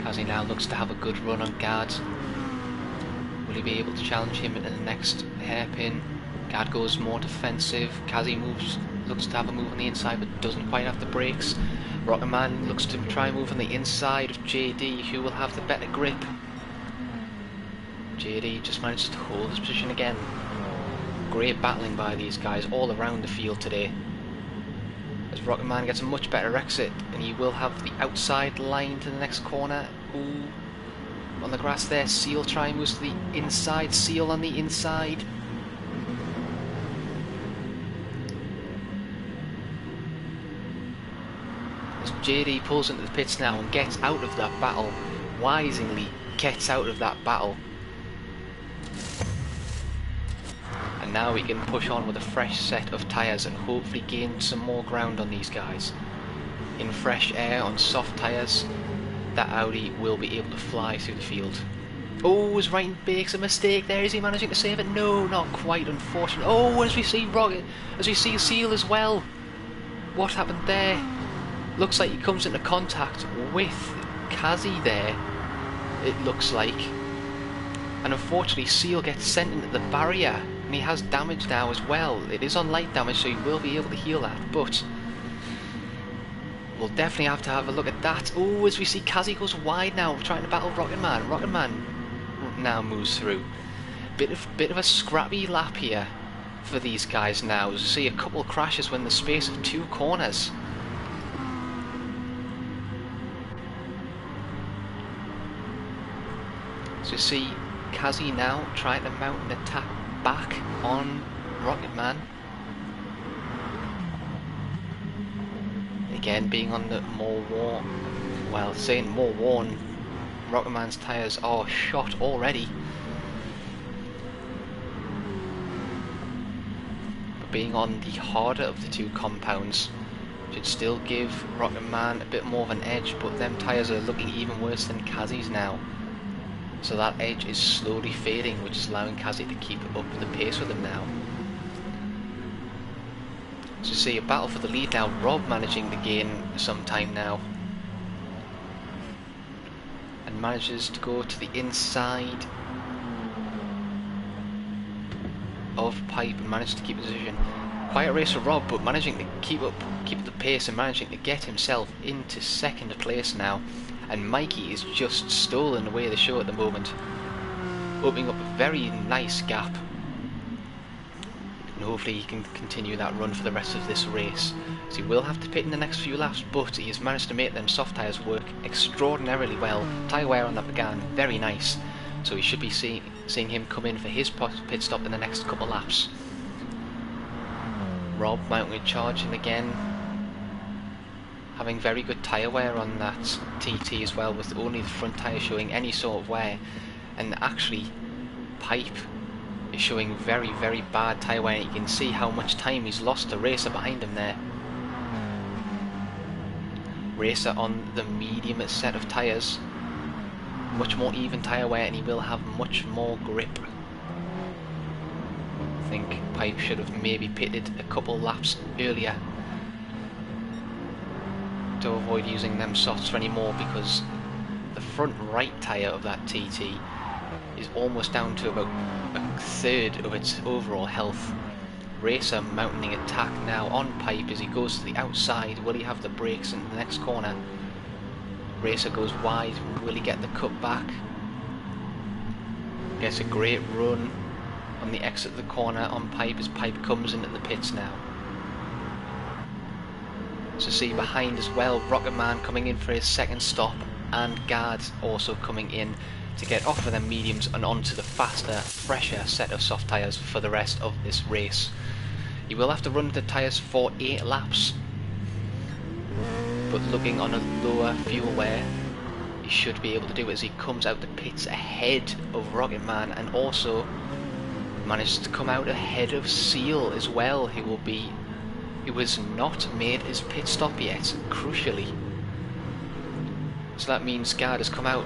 Kazi now looks to have a good run on Gard. Will he be able to challenge him into the next hairpin? Gard goes more defensive. Kazi looks to have a move on the inside but doesn't quite have the brakes. Rocket Man looks to try and move on the inside of JD, who will have the better grip. JD just manages to hold his position again. Great battling by these guys all around the field today. As Rocket Man gets a much better exit, and he will have the outside line to the next corner. Ooh, on the grass there. Seal trying moves to the inside. Seal on the inside. As JD pulls into the pits now and gets out of that battle, wisely gets out of that battle. And now we can push on with a fresh set of tyres and hopefully gain some more ground on these guys. In fresh air on soft tyres, that Audi will be able to fly through the field. Oh, as Ryan makes a mistake there, is he managing to save it? No, not quite, unfortunately. Oh, as we see Seal as well. What happened there? Looks like he comes into contact with Kazi there, it looks like. And unfortunately Seal gets sent into the barrier, and he has damage now as well. It is on light damage, so he will be able to heal that, but we'll definitely have to have a look at that. Oh, as we see Kazi goes wide now, trying to battle Rocket Man. Rocket Man now moves through. Bit of a scrappy lap here for these guys now, as we see a couple of crashes within the space of 2 corners. So you see Kazi now trying to mount an attack back on Rocket Man. Again, being on the more worn, well, saying more worn, Rocket Man's tyres are shot already. But being on the harder of the 2 compounds should still give Rocket Man a bit more of an edge, but them tyres are looking even worse than Kazi's now. So that edge is slowly fading, which is allowing Kazi to keep up the pace with him now. So you see a battle for the lead now. Rob managing to gain some time now. And manages to go to the inside of Pipe and manages to keep position. Quiet race for Rob, but managing to keep the pace and managing to get himself into 2nd place now. And Mikey is just stolen away the show at the moment, opening up a very nice gap. And hopefully he can continue that run for the rest of this race. So he will have to pit in the next few laps, but he has managed to make them soft tyres work extraordinarily well. Tyre wear on that began very nice, so we should be seeing him come in for his pit stop in the next couple laps. Rob mounting a charge in again, having very good tyre wear on that TT as well, with only the front tyre showing any sort of wear. And actually Pipe is showing very, very bad tyre wear. You can see how much time he's lost to Racer behind him there. Racer on the medium set of tyres, much more even tyre wear, and he will have much more grip. I think Pipe should have maybe pitted a couple laps earlier to avoid using them softs for any more, because the front right tyre of that TT is almost down to about a 1/3 of its overall health. Racer mounting attack now on Pipe as he goes to the outside. Will he have the brakes in the next corner? Racer goes wide. Will he get the cut back? Gets a great run on the exit of the corner on Pipe as Pipe comes into the pits now. So see behind as well, Rocket Man coming in for his 2nd stop, and guards also coming in to get off of their mediums and onto the faster, fresher set of soft tyres for the rest of this race. You will have to run the tyres for 8 laps, but looking on a lower fuel wear, he should be able to do it as he comes out the pits ahead of Rocketman, and also manages to come out ahead of Seal as well, who has not made his pit stop yet, crucially. So that means Gard has come out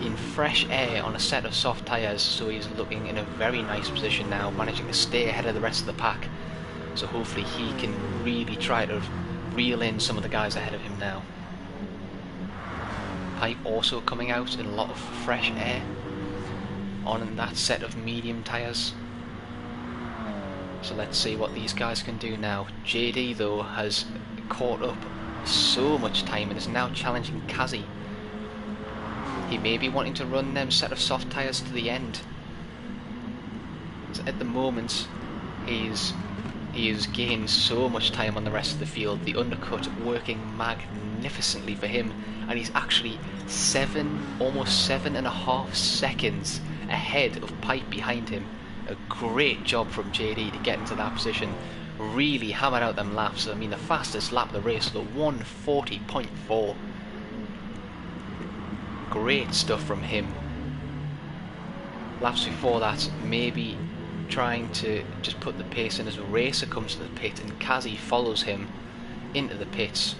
in fresh air on a set of soft tyres, so he's looking in a very nice position now, managing to stay ahead of the rest of the pack. So hopefully he can really try to reel in some of the guys ahead of him now. Pipe also coming out in a lot of fresh air on that set of medium tyres. So let's see what these guys can do now. JD though has caught up so much time and is now challenging Kazi. He may be wanting to run them set of soft tyres to the end. So at the moment he is gaining so much time on the rest of the field. The undercut working magnificently for him, and he's actually almost 7.5 seconds ahead of Pipe behind him. A great job from JD to get into that position. Really hammered out them laps. I mean, the fastest lap of the race was 1:40.4. Great stuff from him. Laps before that, maybe trying to just put the pace in as a racer comes to the pit, and Kazi follows him into the pits.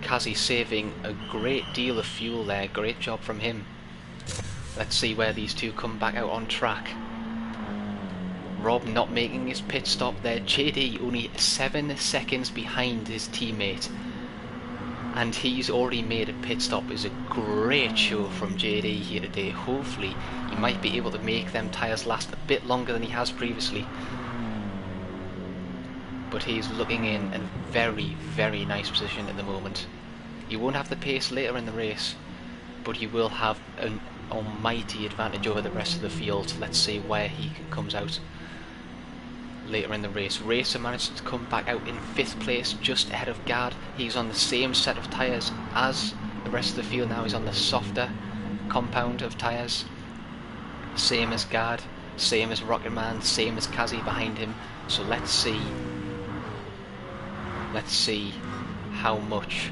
Kazi saving a great deal of fuel there. Great job from him. Let's see where these two come back out on track. Rob not making his pit stop there. JD only 7 seconds behind his teammate, and he's already made a pit stop. Is a great show from JD here today. Hopefully he might be able to make them tyres last a bit longer than he has previously, but he's looking in a very, very nice position at the moment. He won't have the pace later in the race, but he will have an almighty advantage over the rest of the field. Let's see where he comes out later in the race. Racer managed to come back out in 5th place, just ahead of Gard. He's on the same set of tyres as the rest of the field now. He's on the softer compound of tyres, same as Gard, same as Rocketman, same as Kazi behind him. So let's see how much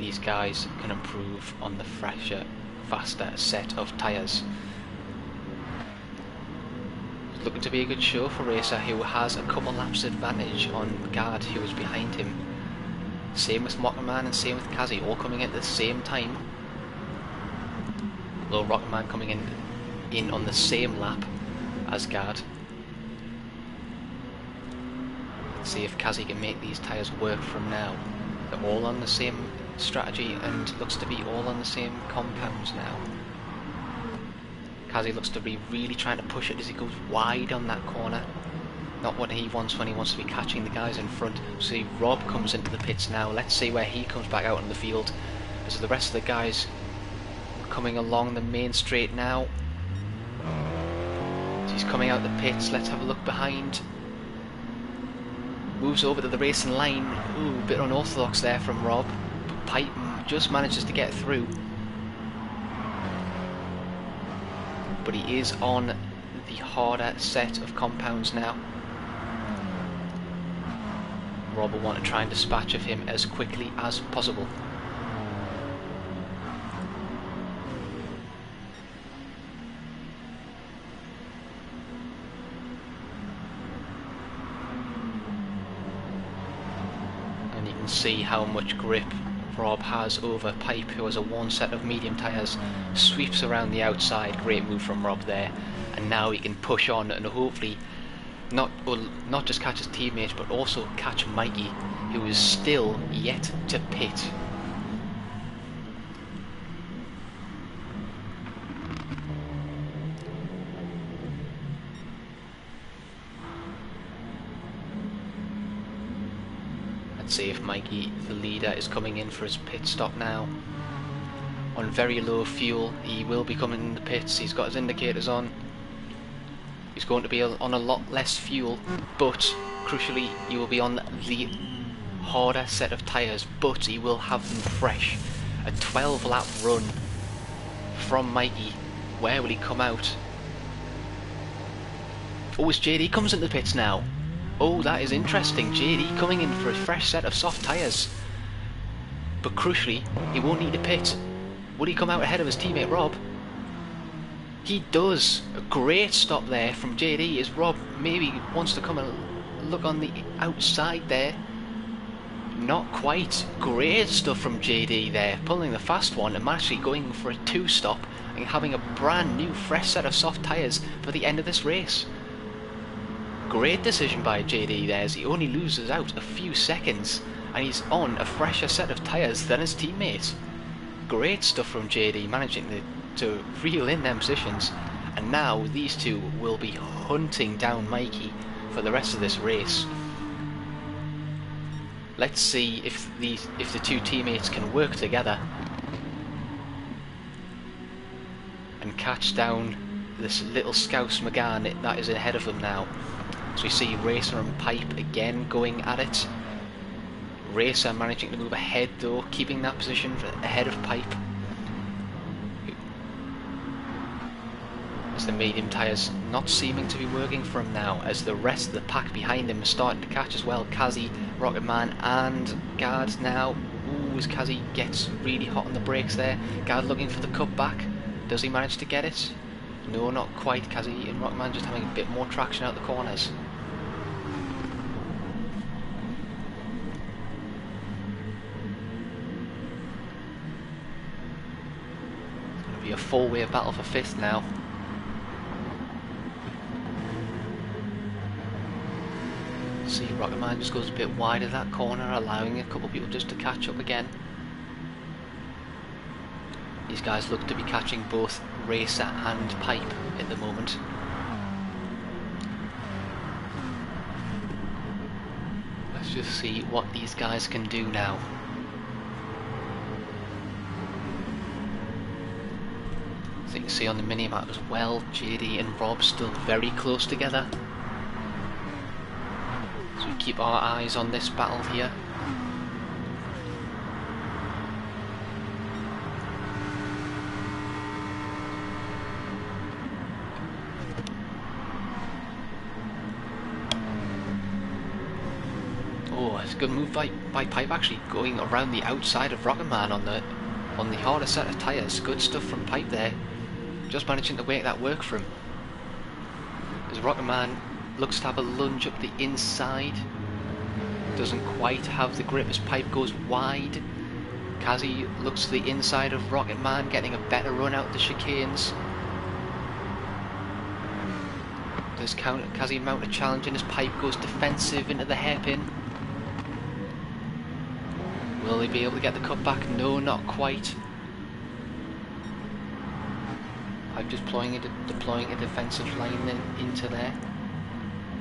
these guys can improve on the fresher, faster set of tyres. Looking to be a good show for Racer, who has a couple laps advantage on Gard, who is behind him. Same with Rocketman and same with Kazi, all coming in at the same time. Though Rocketman coming in on the same lap as Gard. Let's see if Kazi can make these tyres work from now. They're all on the same strategy and looks to be all on the same compounds now. Kazi looks to be really trying to push it as he goes wide on that corner. Not what he wants when he wants to be catching the guys in front. See, Rob comes into the pits now. Let's see where he comes back out on the field. As the rest of the guys coming along the main straight now. So he's coming out the pits. Let's have a look behind. Moves over to the racing line. Ooh, a bit unorthodox there from Rob. But Pipe just manages to get through. But he is on the harder set of compounds now. Rob will want to try and dispatch of him as quickly as possible. And you can see how much grip Rob has over Pipe, who has a one set of medium tyres. Sweeps around the outside. Great move from Rob there, and now he can push on and hopefully not just catch his teammates but also catch Mikey, who is still yet to pit. See if Mikey, the leader, is coming in for his pit stop now. On very low fuel, he will be coming in the pits. He's got his indicators on. He's going to be on a lot less fuel, but crucially he will be on the harder set of tyres, but he will have them fresh A 12 lap run from Mikey. Where will he come out? Oh, it's JD comes into the pits now. Oh, that is interesting. JD coming in for a fresh set of soft tyres. But crucially, he won't need to pit. Will he come out ahead of his teammate Rob? He does. A great stop there from JD as Rob maybe wants to come and look on the outside there. Not quite. Great stuff from JD there, pulling the fast one and actually going for a 2-stop and having a brand new fresh set of soft tyres for the end of this race. Great decision by JD there as he only loses out a few seconds and he's on a fresher set of tyres than his teammate. Great stuff from JD, managing to reel in them positions, and now these two will be hunting down Mikey for the rest of this race. Let's see if the two teammates can work together and catch down this little Scouse McGann that is ahead of them now. So we see Racer and Pipe again going at it. Racer managing to move ahead though, keeping that position ahead of Pipe. As the medium tyres not seeming to be working for him now, as the rest of the pack behind him is starting to catch as well. Kazi, Rocketman and Guard now. Ooh, as Kazi gets really hot on the brakes there. Guard looking for the cutback. Does he manage to get it? No, not quite. Kazi and Rocketman just having a bit more traction out the corners. It's going to be a four-way battle for fifth now. See, Rocketman just goes a bit wide of that corner, allowing a couple of people just to catch up again. These guys look to be catching both Racer and Pipe at the moment. Let's just see what these guys can do now. As you can see on the minimap as well, JD and Rob still very close together. So we keep our eyes on this battle here. Oh, it's a good move by Pipe, actually going around the outside of Rocketman on the harder set of tyres. Good stuff from Pipe there. Just managing to make that work for him. As Rocketman looks to have a lunge up the inside. Doesn't quite have the grip as Pipe goes wide. Kazi looks to the inside of Rocketman, getting a better run out the chicanes. Does Kazi mount a challenge and his Pipe goes defensive into the hairpin? Will he be able to get the cutback? No, not quite. Pipe just deploying a defensive line then into there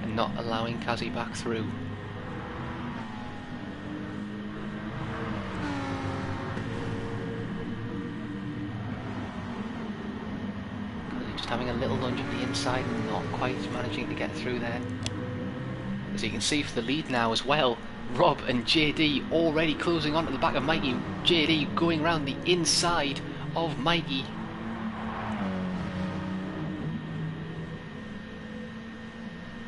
and not allowing Kazi back through. Just having a little lunge at the inside and not quite managing to get through there. As you can see for the lead now as well, Rob and JD already closing onto the back of Mikey. JD going around the inside of Mikey.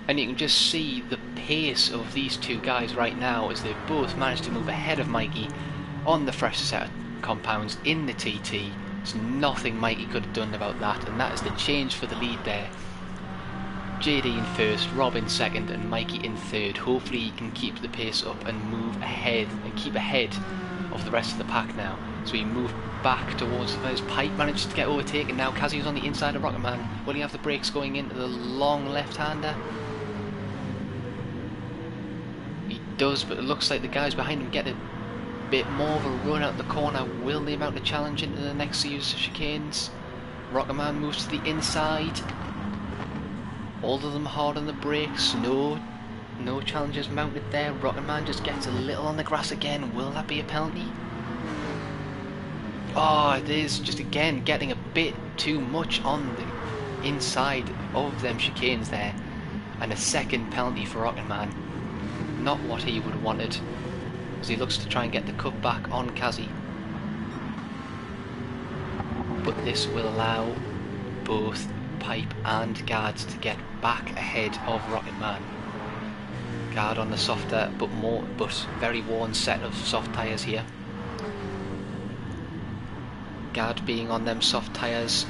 And you can just see the pace of these two guys right now as they've both managed to move ahead of Mikey on the fresher set of compounds in the TT. There's nothing Mikey could have done about that, and that is the change for the lead there. JD in first, Rob in second and Mikey in third. Hopefully he can keep the pace up and move ahead and keep ahead of the rest of the pack now. So he moved back towards his Pipe, managed to get overtaken now. Kazi is on the inside of Rocketman. Will he have the brakes going into the long left-hander? He does, but it looks like the guys behind him get a bit more of a run out the corner. Will they mount a challenge into the next series of chicanes? Rocketman moves to the inside. All of them hard on the brakes. No challenges mounted there. Rocketman just gets a little on the grass again. Will that be a penalty? Oh, it is. Just again getting a bit too much on the inside of them chicanes there. And a second penalty for Rocketman. Not what he would have wanted, as he looks to try and get the cut back on Kazi. but this will allow both Pipe and Guard to get back ahead of Rocketman. Guard on the softer but very worn set of soft tyres here. Guard being on them soft tyres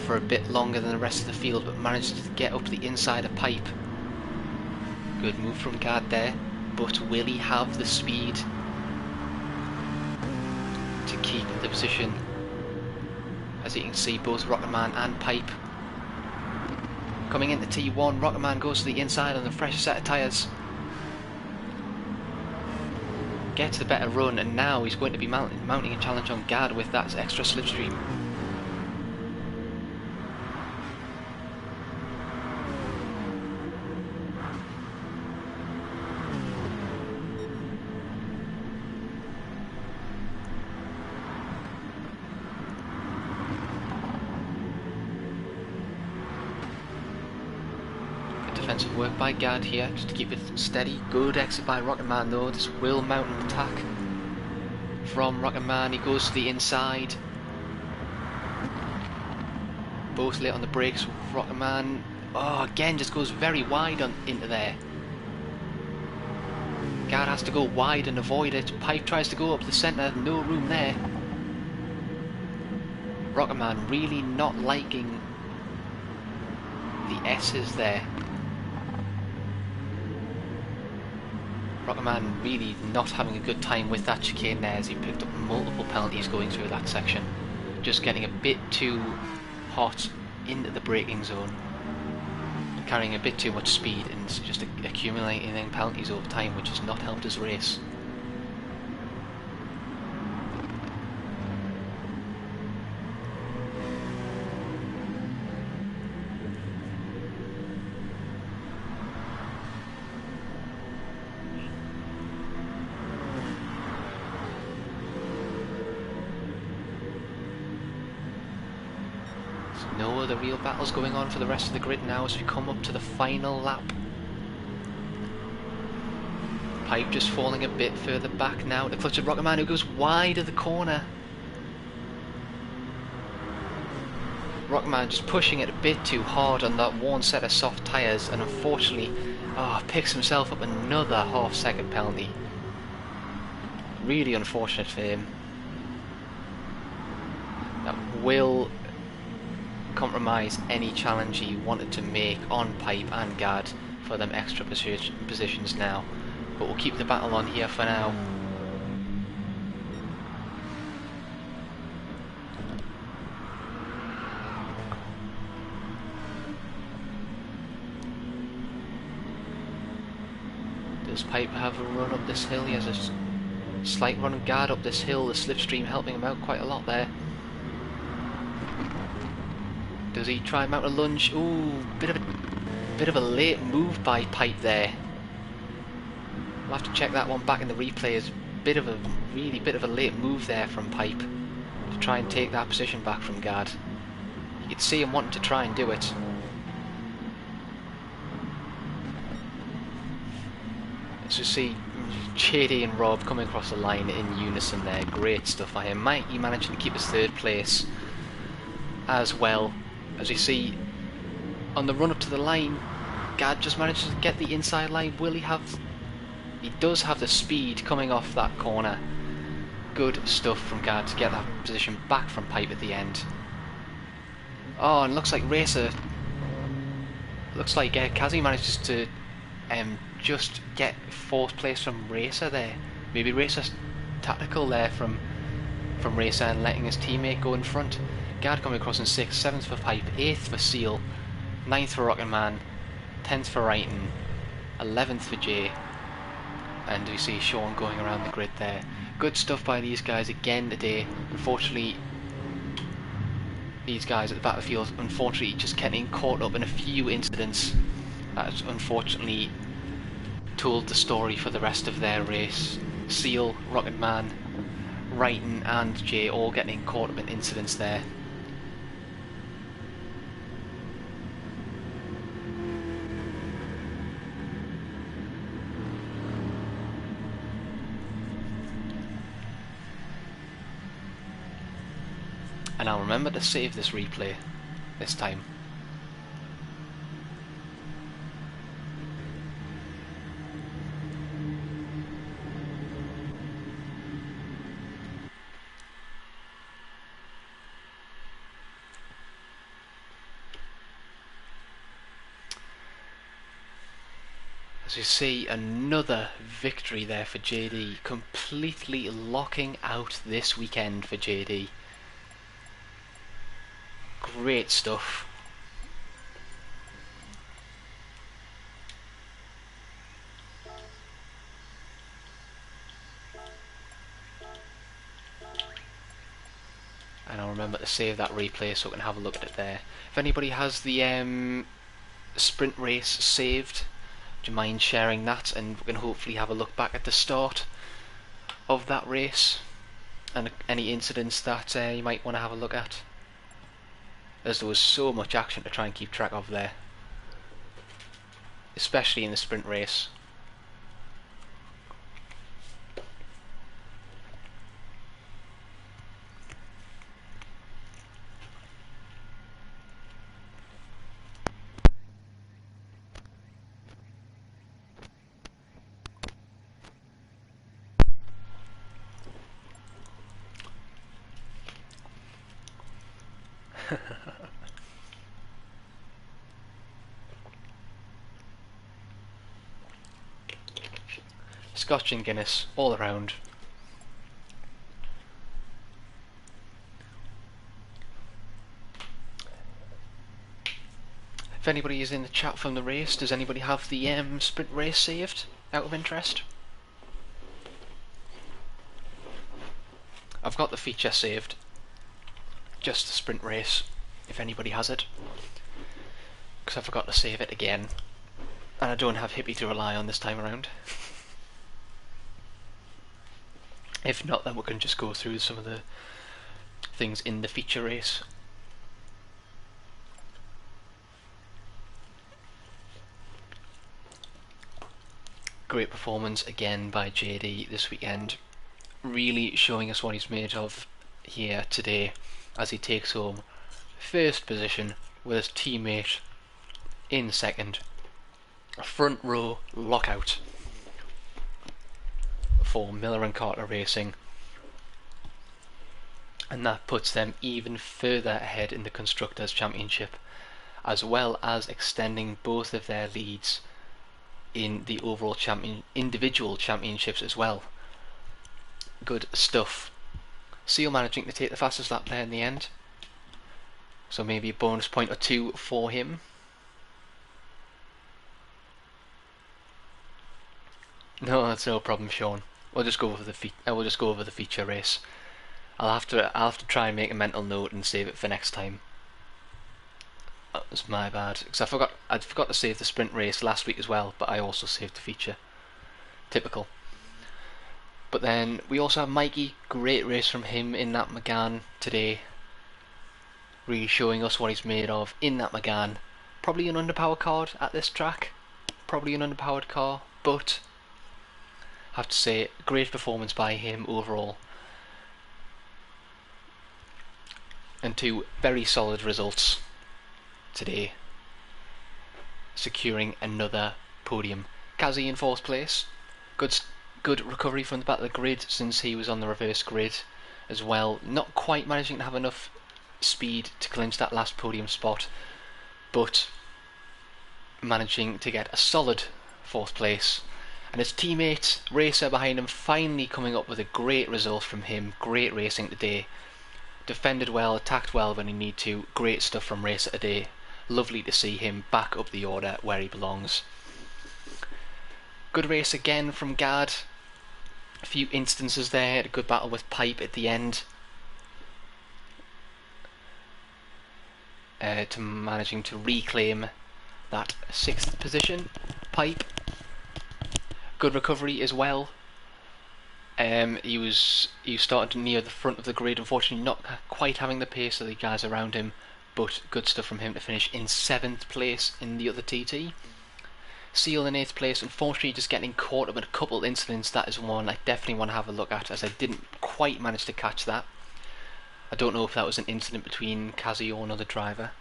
for a bit longer than the rest of the field, but managed to get up to the inside of Pipe. Good move from Guard there, but will he have the speed to keep the position? As you can see, both Rocketman and Pipe coming into T1. Rocketman goes to the inside on the fresh set of tyres, gets the better run, and now he's going to be mounting a challenge on Guard with that extra slipstream. Defensive work by Guard here, just to keep it steady. Good exit by Rocketman though. This will mount an attack from Rocketman. He goes to the inside. Both late on the brakes. Rocketman, oh, again, just goes very wide into there. Guard has to go wide and avoid it. Pipe tries to go up the centre, no room there. Rocketman really not liking the S's there. Rocketman really not having a good time with that chicane there, as he picked up multiple penalties going through that section. Just getting a bit too hot into the braking zone, carrying a bit too much speed, and just accumulating in penalties over time, which has not helped his race. No other real battles going on for the rest of the grid now as we come up to the final lap. Pipe just falling a bit further back now. The clutch of Rocketman, who goes wide of the corner. Rocketman just pushing it a bit too hard on that one set of soft tyres, and unfortunately picks himself up another half-second penalty. Really unfortunate for him. That will compromise any challenge he wanted to make on Pipe and Guard for them extra positions now, but we'll keep the battle on here for now. Does Pipe have a run up this hill? He has a slight run of Guard up this hill, the slipstream helping him out quite a lot there. Does he try and mount a lunge? Ooh, bit of a late move by Pipe there. We'll have to check that one back in the replay. As really bit of a late move there from Pipe to try and take that position back from Guard. You could see him wanting to try and do it. Let's just see JD and Rob coming across the line in unison there. Great stuff by him. Mikey managing to keep his third place as well. As you see, on the run up to the line, Guard just manages to get the inside line. Will he have... He does have the speed coming off that corner. Good stuff from Guard to get that position back from Pipe at the end. Oh, and looks like Racer... Looks like Kazi manages to just get fourth place from Racer there. Maybe Racer's tactical there from Racer and letting his teammate go in front. Guard coming across in 6th, 7th for Pipe, 8th for Seal, 9th for Rocketman, 10th for Wrighton, 11th for Jay, and we see Sean going around the grid there. Good stuff by these guys again today. Unfortunately, these guys at the battlefield, just getting caught up in a few incidents that unfortunately told the story for the rest of their race. Seal, Rocketman, Wrighton and Jay all getting caught up in incidents there. And I'll remember to save this replay this time. As you see, another victory there for JD, completely locking out this weekend for JD. Great stuff. And I'll remember to save that replay so I can have a look at it there. If anybody has the sprint race saved, do you mind sharing that, and we can hopefully have a look back at the start of that race and any incidents that you might want to have a look at, as there was so much action to try and keep track of there, especially in the sprint race. Scotch and Guinness all around. If anybody is in the chat from the race, does anybody have the sprint race saved, out of interest? I've got the feature saved, just the sprint race, if anybody has it, because I forgot to save it again, and I don't have Hippie to rely on this time around. If not, then we can just go through some of the things in the feature race. Great performance again by JD this weekend, really showing us what he's made of here today as he takes home first position with his teammate in second. A front row lockout for Miller and Carter Racing, and that puts them even further ahead in the Constructors' Championship, as well as extending both of their leads in the overall individual championships as well. Good stuff. Seal managing to take the fastest lap there in the end, so maybe a bonus point or two for him. No, that's no problem, Sean. We'll just go over the feature race. I'll have to try and make a mental note and save it for next time. That was my bad, because I forgot to save the sprint race last week as well, but I also saved the feature. Typical. But then we also have Mikey. Great race from him in that Megane today. Really showing us what he's made of in that Megane. Probably an underpowered car at this track. Probably an underpowered car, but I have to say, great performance by him overall. And two very solid results today, securing another podium. Kazi in fourth place. Good recovery from the back of the grid since he was on the reverse grid as well. Not quite managing to have enough speed to clinch that last podium spot, but managing to get a solid fourth place. And his teammate, Racer, behind him, finally coming up with a great result from him. Great racing today. Defended well, attacked well when he need to. Great stuff from Racer today. Lovely to see him back up the order where he belongs. Good race again from Gad. A few instances there. Had a good battle with Pipe at the end. To managing to reclaim that 6th position. Pipe. Good recovery as well. He was starting near the front of the grid, unfortunately not quite having the pace of the guys around him, but good stuff from him to finish in 7th place in the other TT. Seal in 8th place, unfortunately just getting caught up in a couple of incidents. That is one I definitely want to have a look at, as I didn't quite manage to catch that. I don't know if that was an incident between Kazi or another driver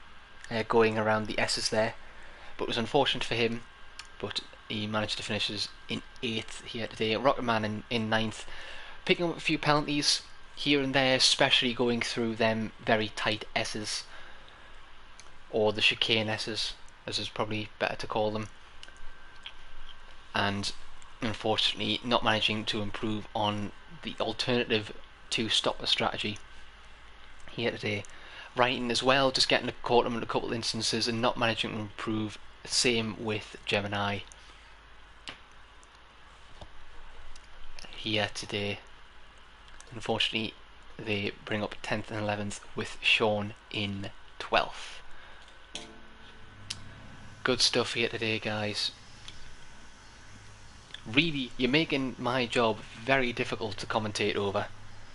going around the S's there, but it was unfortunate for him. But he managed to finish in 8th here today. Rocketman in 9th, picking up a few penalties here and there, especially going through them very tight S's, or the chicane S's, as is probably better to call them, and unfortunately not managing to improve on the alternative to stop the strategy here today. Writing as well, just getting caught him in a couple of instances and not managing to improve. Same with Gemini here today. Unfortunately, they bring up 10th and 11th with Sean in 12th. Good stuff here today, guys. Really, you're making my job very difficult to commentate over,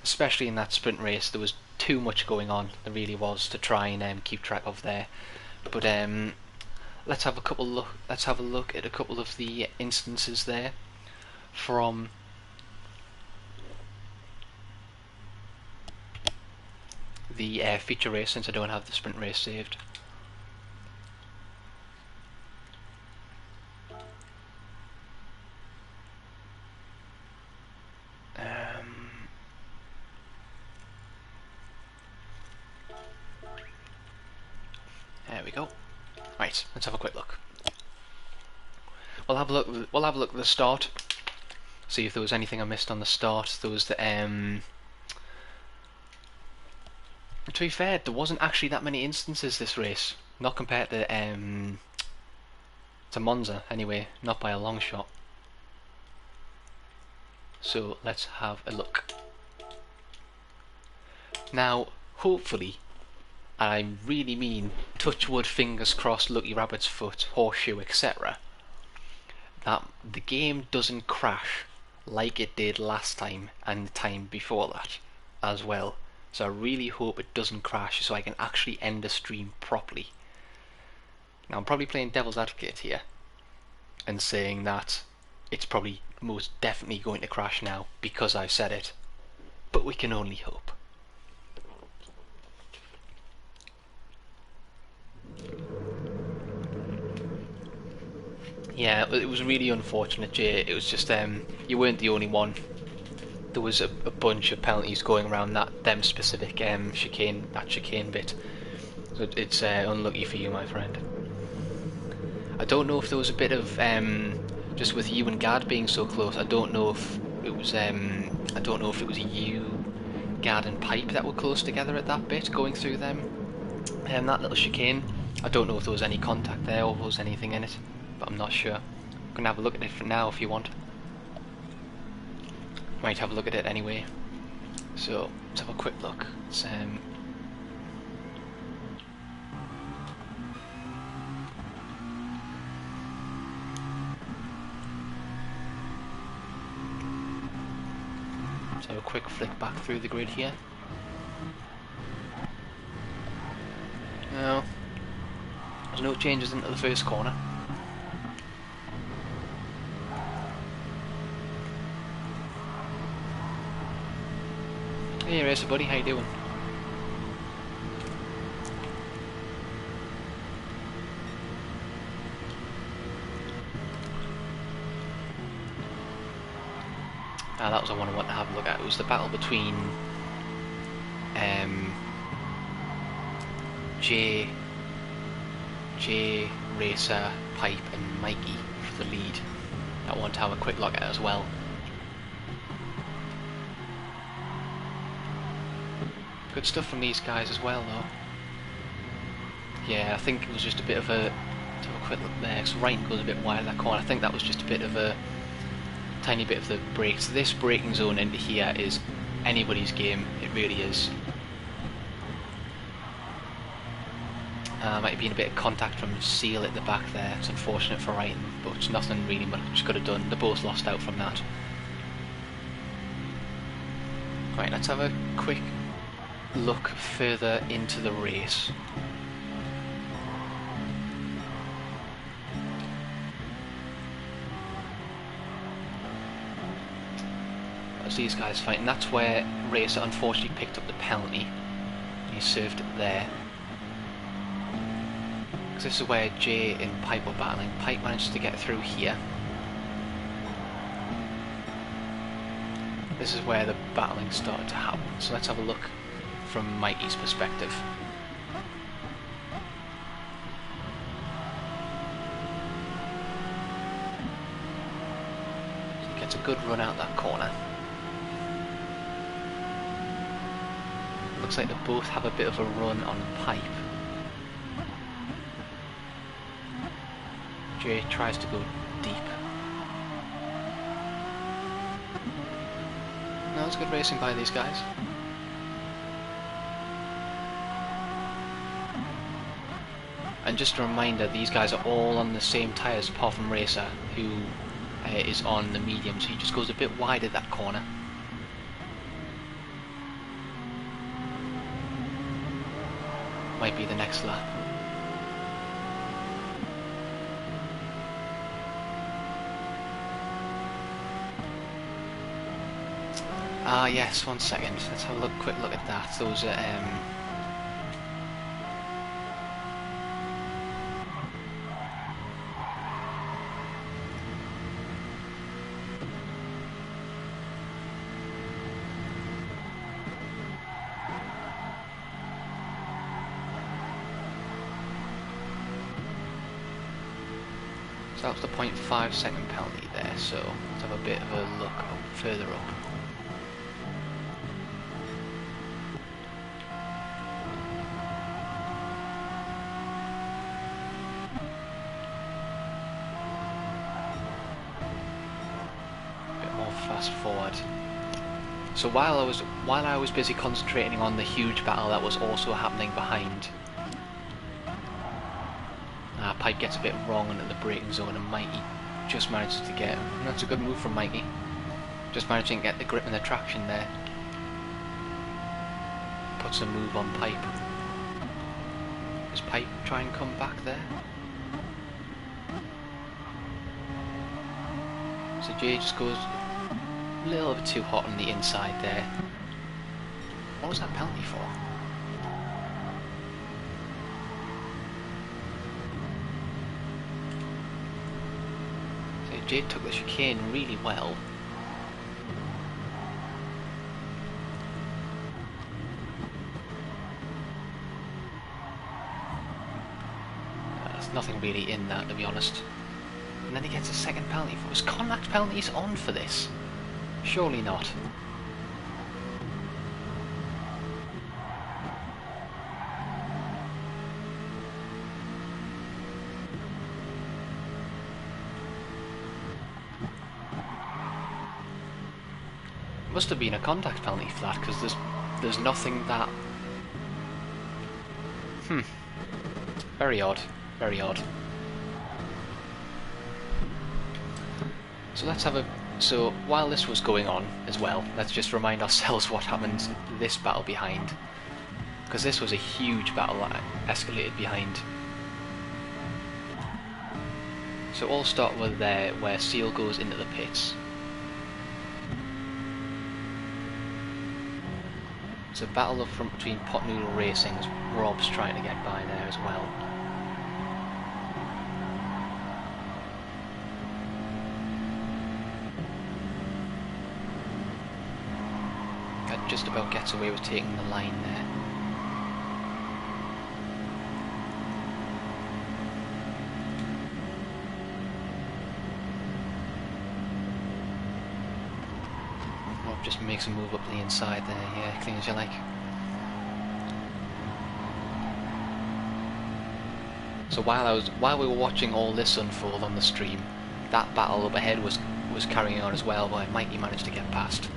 especially in that sprint race. There was too much going on, there really was, to try and keep track of there. But let's have a look at a couple of the instances there from the feature race, since I don't have the sprint race saved. There we go. Right, let's have a quick look. We'll have a look at the start. See if there was anything I missed on the start. There was the to be fair, there wasn't actually that many instances this race, not compared to Monza anyway, not by a long shot. So let's have a look. Now, hopefully, I really mean touch wood, fingers crossed, lucky rabbit's foot, horseshoe, etc., that the game doesn't crash like it did last time and the time before that as well. So I really hope it doesn't crash so I can actually end the stream properly. Now I'm probably playing devil's advocate here and saying that it's probably most definitely going to crash now because I've said it, but we can only hope. Yeah, it was really unfortunate, Jay. It was just you weren't the only one. There was a bunch of penalties going around them specific chicane bit. So it's unlucky for you, my friend. I don't know if there was a bit of just with you and Gad being so close. I don't know if it was you, Gad, and Pipe that were close together at that bit going through them. That little chicane. I don't know if there was any contact there or if there was anything in it, but I'm not sure. I'm gonna have a look at it for now if you want. Might have a look at it anyway. So let's have a quick look. It's, so a quick flick back through the grid here. No, there's no changes into the first corner. Hey racer buddy, how you doing? That was the one I want to have a look at. It was the battle between J, Racer, Pipe and Mikey for the lead. I want to have a quick look at it as well. Good stuff from these guys as well though. Yeah, I think it was just a bit of a... Let's have a quick look there, so Wrighton goes a bit wide of that corner. I think that was just a bit of a tiny bit of the brakes. This braking zone into here is anybody's game, it really is. Might have been a bit of contact from Seal at the back there. It's unfortunate for Wrighton, but it's nothing really much could have done. They both lost out from that. Right, let's have a quick look further into the race. As these guys fighting, that's where Racer unfortunately picked up the penalty. is served there. Because this is where Jay and Pipe were battling. Pipe managed to get through here. This is where the battling started to happen. So let's have a look from Mikey's perspective. So he gets a good run out that corner. Looks like they both have a bit of a run on Pipe. Jay tries to go deep. No, it's good racing by these guys. And just a reminder, these guys are all on the same tyres apart from Racer, who is on the medium, so he just goes a bit wide at that corner. Might be the next lap. Ah yes, 1 second. Let's have a quick look at that. Those are so that was the 0.5 second penalty there, so let's have a bit of a look further up. Fast forward. So while I was busy concentrating on the huge battle that was also happening behind, Pipe gets a bit wrong into the braking zone, and Mikey just manages to get him. And that's a good move from Mikey. Just managing to get the grip and the traction there. Puts a move on Pipe. Does Pipe try and come back there? So Jay just goes a little bit too hot on the inside there. What was that penalty for? So Jay took the chicane really well. There's nothing really in that, to be honest. And then he gets a second penalty. Was contact penalties on for this? Surely not. Must have been a contact penalty for that, because there's nothing that. Very odd. Very odd. So let's have a. So while this was going on as well, let's just remind ourselves what happened this battle behind, because this was a huge battle that escalated behind. So all start with there where Seal goes into the pits. It's a battle up front between Pot Noodle Racing as Rob's trying to get by there as well. Just about gets away with taking the line there. Rob just makes a move up the inside there, yeah, clean as you like. So while we were watching all this unfold on the stream, that battle up ahead was carrying on as well, but Mikey managed to get past.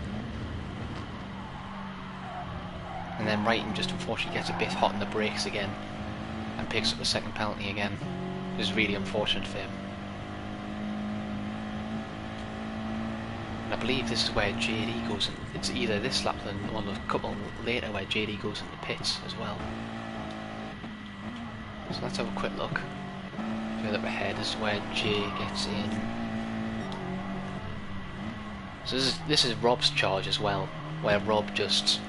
And then Wrighton just unfortunately gets a bit hot on the brakes again and picks up the second penalty again. It was really unfortunate for him. And I believe this is where JD goes in. It's either this lap or a couple later where JD goes in the pits as well. So let's have a quick look. Further up ahead is where Jay gets in. So this is Rob's charge as well, where Rob just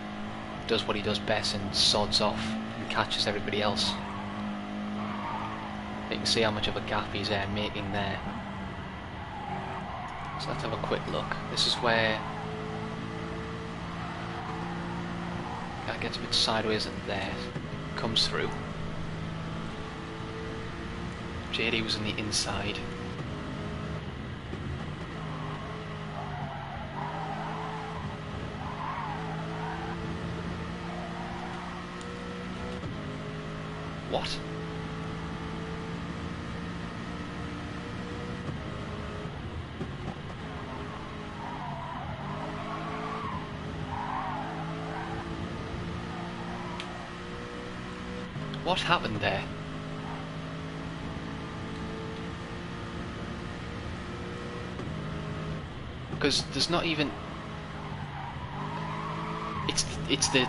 does what he does best and sods off and catches everybody else. You can see how much of a gap he's making there. So let's have a quick look. This is where that gets a bit sideways and there comes through. JD was on the inside. What? What happened there? Because there's not even... It's the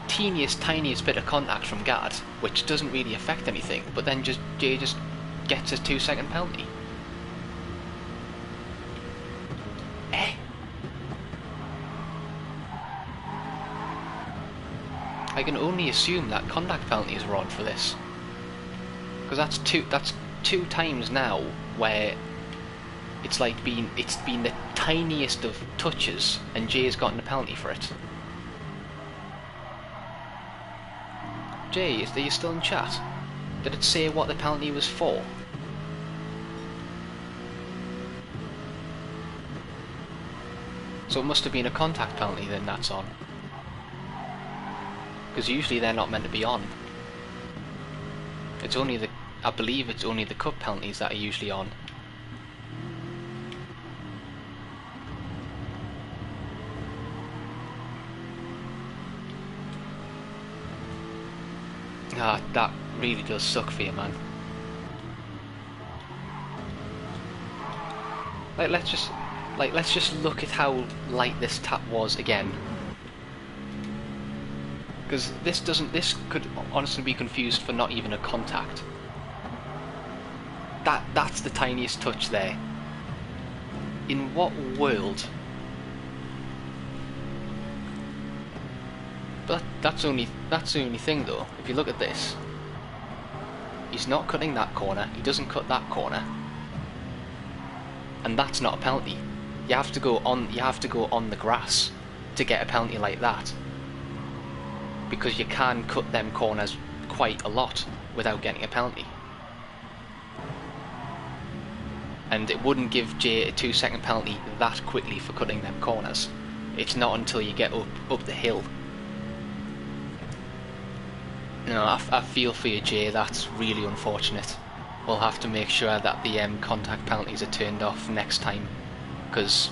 tiniest bit of contact from Gad, which doesn't really affect anything, but then Jay just gets a 2-second penalty. I can only assume that contact penalties were on for this, because that's two times now where it's been the tiniest of touches and Jay's gotten a penalty for it. Jay, are you still in chat? Did it say what the penalty was for? So it must have been a contact penalty then that's on. Because usually they're not meant to be on. It's only I believe it's only the cup penalties that are usually on. Ah, that really does suck for you, man. Let's just look at how light this tap was again. Because this could honestly be confused for not even a contact. That's the tiniest touch there. In what world? But that's the only thing though. If you look at this, he's not cutting that corner. He doesn't cut that corner, and that's not a penalty. You have to go on the grass to get a penalty like that, because you can cut them corners quite a lot without getting a penalty. And it wouldn't give Jay a 2-second penalty that quickly for cutting them corners. It's not until you get up the hill. No, I feel for you, Jay. That's really unfortunate. We'll have to make sure that the contact penalties are turned off next time, because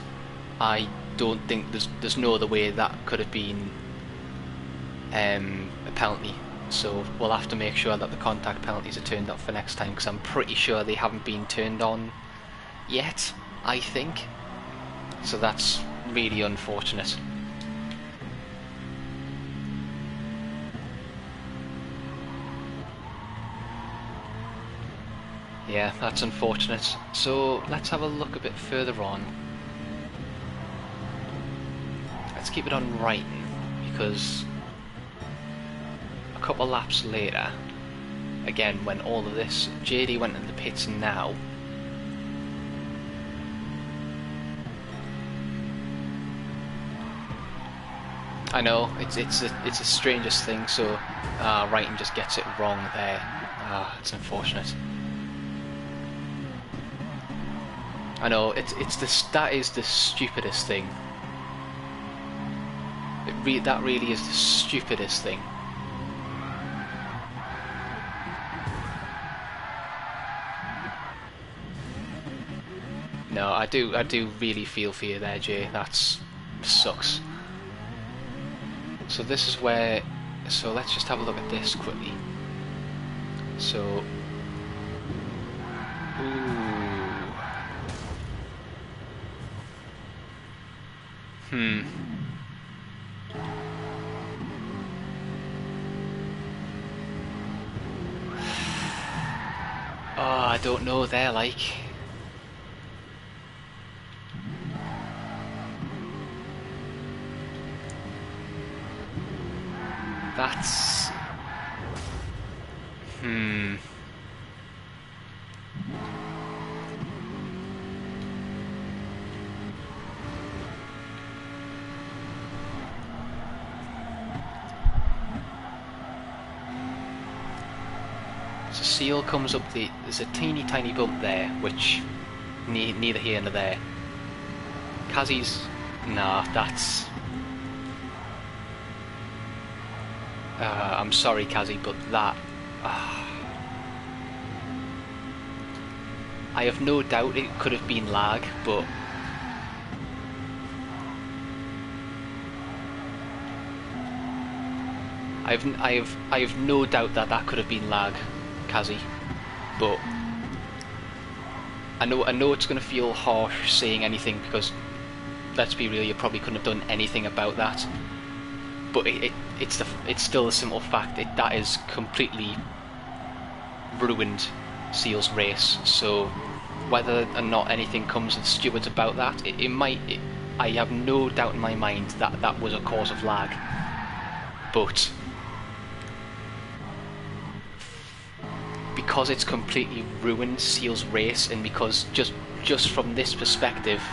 I don't think there's no other way that could have been a penalty. So we'll have to make sure that the contact penalties are turned off for next time, because I'm pretty sure they haven't been turned on yet, I think. So that's really unfortunate. Yeah, that's unfortunate. So let's have a look a bit further on. Let's keep it on Wrighton, because a couple laps later, again when all of this, JD went into the pits now. I know, it's the strangest thing, so Wrighton just gets it wrong there. It's unfortunate. I know, that is the stupidest thing. That really is the stupidest thing. No, I do really feel for you there, Jay. That sucks. So this is where, so let's just have a look at this quickly. So, Oh, I don't know there, like. That's... So Seal comes up the... There's a teeny tiny bump there, which... neither here nor there. Kazi's... Nah, that's... I'm sorry, Kazi, but that... I have no doubt it could have been lag, but... I have no doubt that that could have been lag, Kazi, but I know it's going to feel harsh saying anything, because let's be real, you probably couldn't have done anything about that. But it's still a simple fact that is completely ruined Seal's race. So whether or not anything comes to the stewards about that, I have no doubt in my mind that that was a cause of lag. But because it's completely ruined Seal's race, and because just from this perspective,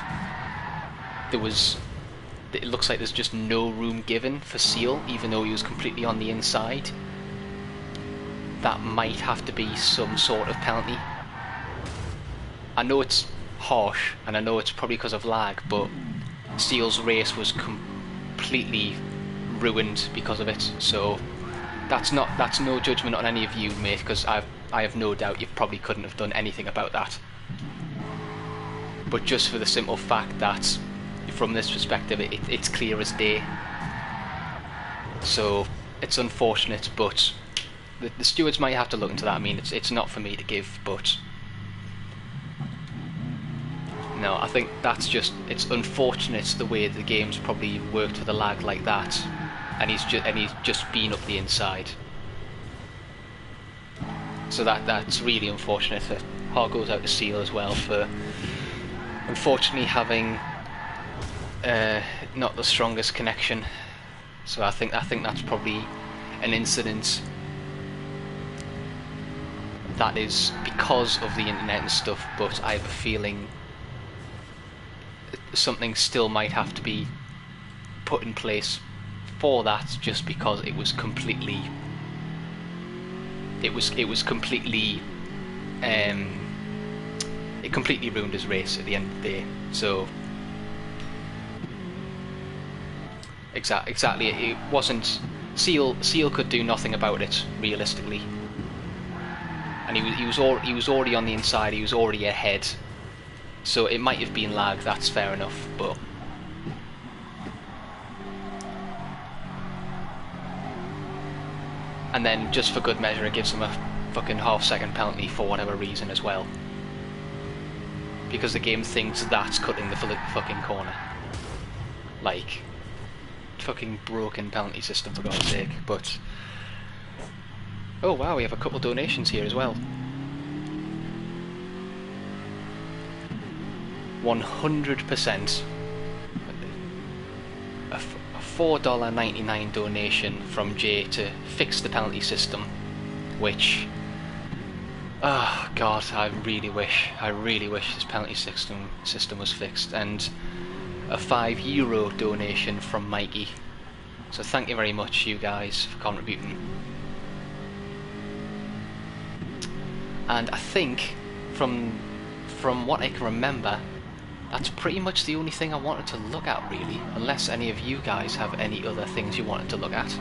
it looks like there's just no room given for Seal, even though he was completely on the inside. That might have to be some sort of penalty. I know it's harsh, and I know it's probably because of lag, but Seal's race was completely ruined because of it. So that's no judgment on any of you, mate, because I have no doubt you probably couldn't have done anything about that. But just for the simple fact that from this perspective it's clear as day. So it's unfortunate, but the stewards might have to look into that. I mean, it's not for me to give, but no, I think that's just, it's unfortunate the way the game's probably worked with a lag like that, and he's just been up the inside. So that's really unfortunate. Heart goes out to Seal as well for unfortunately having not the strongest connection. So I think that's probably an incident that is because of the internet and stuff, but I have a feeling something still might have to be put in place for that, just because it was completely it completely ruined his race at the end of the day. So exactly, it wasn't Seal could do nothing about it realistically, and he was already on the inside, he was already ahead. So it might have been lag, that's fair enough, but and then just for good measure it gives him a fucking half-second penalty for whatever reason as well, because the game thinks that's cutting the fucking corner. Like, fucking broken penalty system, for God's sake. But oh wow, we have a couple donations here as well. 100% a $4.99 donation from Jay to fix the penalty system, which, oh god, I really wish this penalty system was fixed. And a €5 donation from Mikey. So thank you very much, you guys, for contributing. And I think from what I can remember, that's pretty much the only thing I wanted to look at, really, unless any of you guys have any other things you wanted to look at.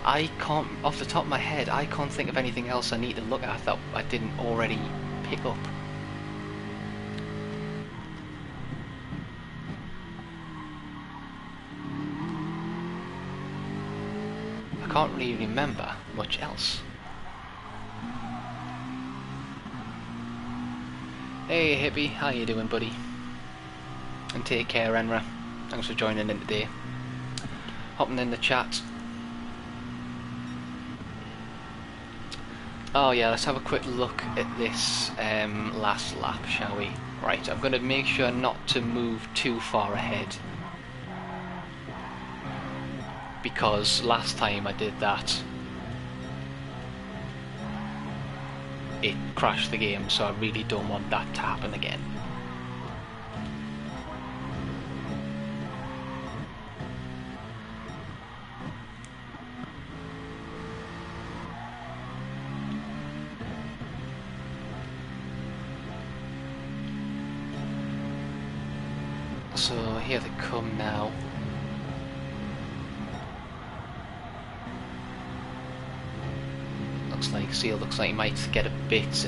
I can't, off the top of my head, I can't think of anything else I need to look at that I didn't already pick up. I can't really remember much else. Hey Hippie, how you doing, buddy? And take care, Enra. Thanks for joining in today. Hopping in the chat. Oh yeah, let's have a quick look at this last lap, shall we? Right, I'm going to make sure not to move too far ahead. because last time I did that it crashed the game, so I really don't want that to happen again. So here they come now. Seal looks like he might get a bit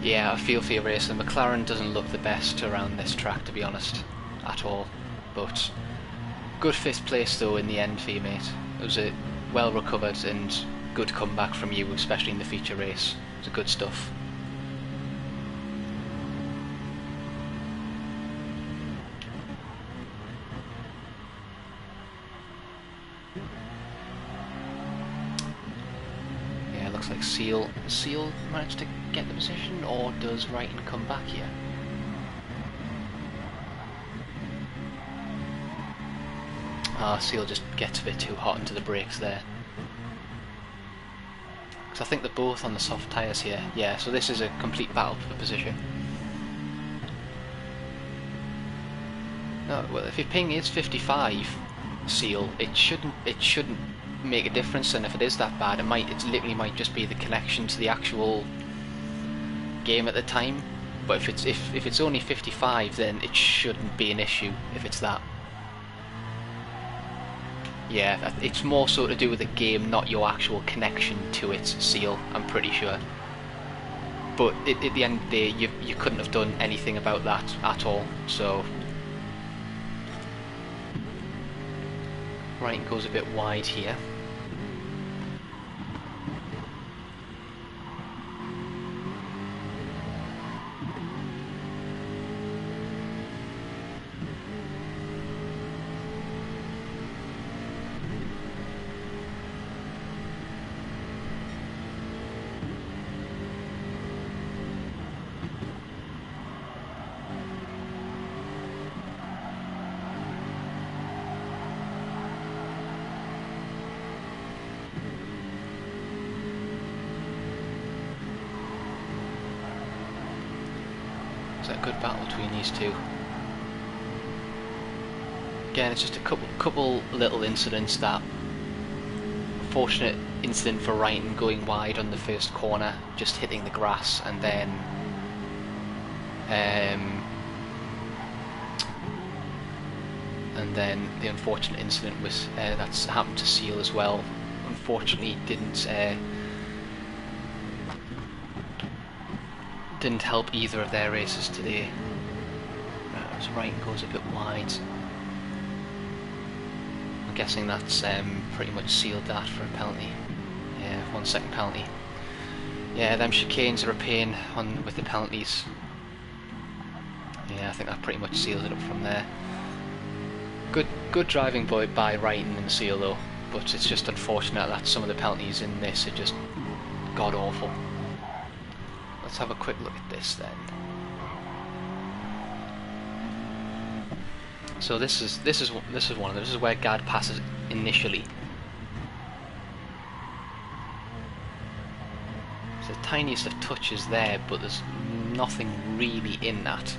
yeah, I feel for your racer. McLaren doesn't look the best around this track, to be honest, at all. But good 5th place though in the end for you, mate. It was a well recovered and good comeback from you, especially in the feature race. It was good stuff. Yeah, it looks like Seal managed to get the position, or does Wrighton come back here? Seal just gets a bit too hot into the brakes there. Because I think they're both on the soft tyres here. Yeah, so this is a complete battle for the position. No, well, if your ping is 55, Seal, it shouldn't make a difference. And if it is that bad, it literally might just be the connection to the actual game at the time. But if it's only 55, then it shouldn't be an issue if it's that. Yeah, it's more so to do with the game, not your actual connection to it, Seal, I'm pretty sure. But at the end of the day, you couldn't have done anything about that at all, so... Right, goes a bit wide here. It's a good battle between these two. Again, it's just a couple little incidents. That fortunate incident for Wrighton going wide on the first corner, just hitting the grass, and then the unfortunate incident was that's happened to Seal as well. Unfortunately, didn't help either of their races today. So Wrighton goes a bit wide. I'm guessing that's pretty much sealed that for a penalty. Yeah, 1 second penalty. Yeah, them chicanes are a pain with the penalties. Yeah, I think that pretty much seals it up from there. Good driving by Wrighton and Seal though, but it's just unfortunate that some of the penalties in this are just god awful. Let's have a quick look at this then. So this is one of them. This is where Gad passes initially. It's the tiniest of touches there, but there's nothing really in that.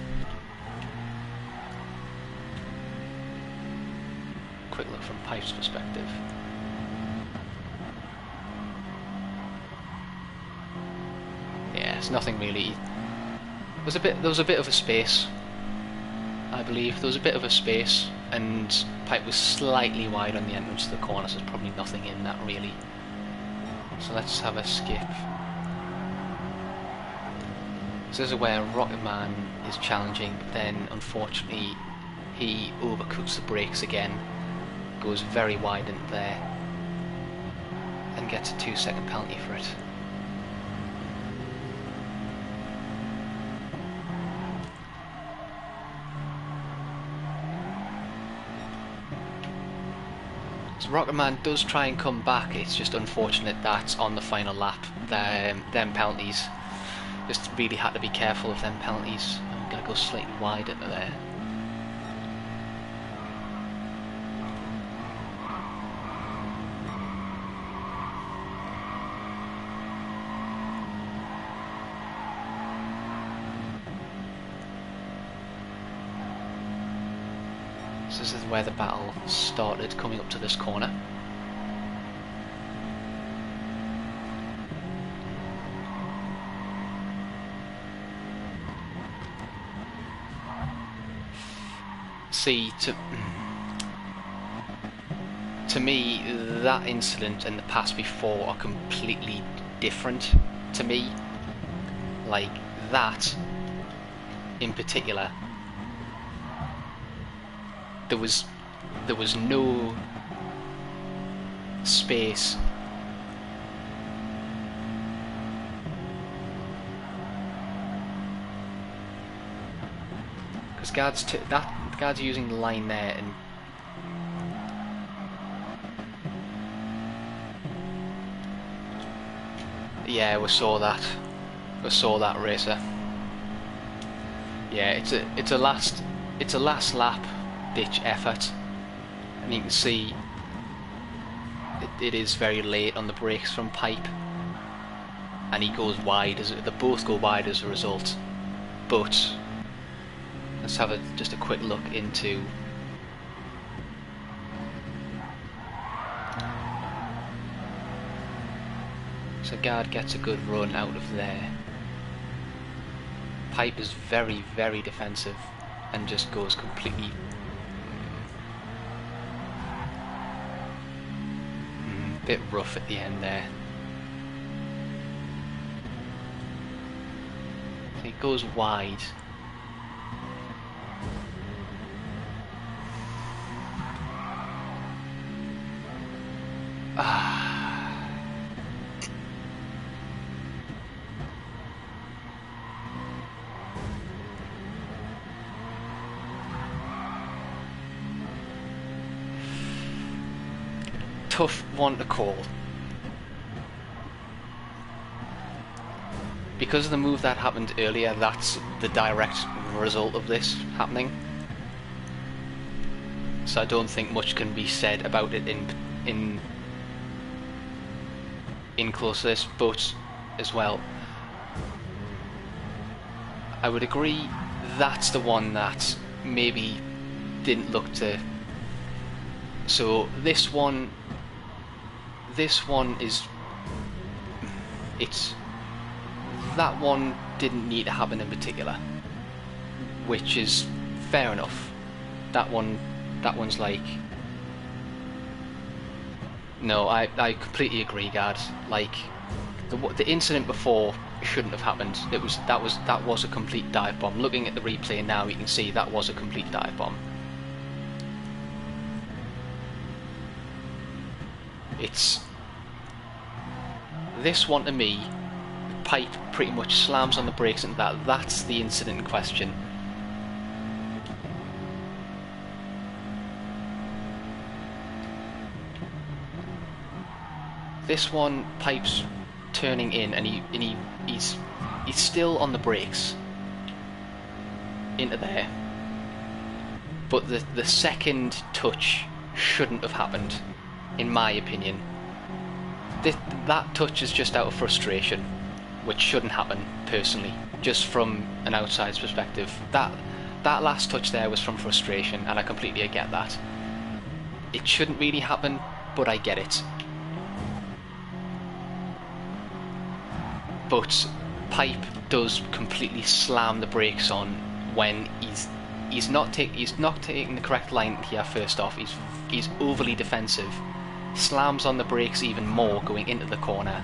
Quick look from Pipe's perspective. Yeah, it's nothing really. There was a bit of a space, I believe. There was a bit of a space, and Pipe was slightly wide on the entrance to the corner, so there's probably nothing in that really. So let's have a skip. So this is where Rocketman is challenging, but then unfortunately he overcooks the brakes again, goes very wide in there, and gets a 2 second penalty for it. So Rocketman does try and come back. It's just unfortunate that on the final lap, them penalties. Just really had to be careful of them penalties. I'm going to go slightly wide into there. So this is where the battle started, coming up to this corner. See, to me, that incident and the past before are completely different to me. Like, that in particular, there was no space because guards using the line there, and yeah, we saw that racer. Yeah, it's a last lap ditch effort, and you can see it is very late on the brakes from Pipe, and he goes wide. They both go wide as a result. But let's have just a quick look into so Guard gets a good run out of there. Pipe is very, very defensive and just goes completely bit rough at the end there. So he goes wide. Tough one to call. Because of the move that happened earlier, that's the direct result of this happening. So I don't think much can be said about it in close to this, but as well, I would agree that's the one that maybe didn't look to. So this one is, that one didn't need to happen in particular, which is fair enough. That one's like, no, I completely agree, Gard. Like the incident before shouldn't have happened. That was a complete dive bomb. Looking at the replay now, you can see that was a complete dive bomb. It's this one to me. Pipe pretty much slams on the brakes into that. That's the incident in question. This one, Pipe's turning in, and he's still on the brakes into there. But the second touch shouldn't have happened, in my opinion. That touch is just out of frustration, which shouldn't happen, personally, just from an outside's perspective. That last touch there was from frustration, and I completely get that. It shouldn't really happen, but I get it. But Pipe does completely slam the brakes on when he's not taking the correct line here. First off, he's overly defensive, slams on the brakes even more going into the corner,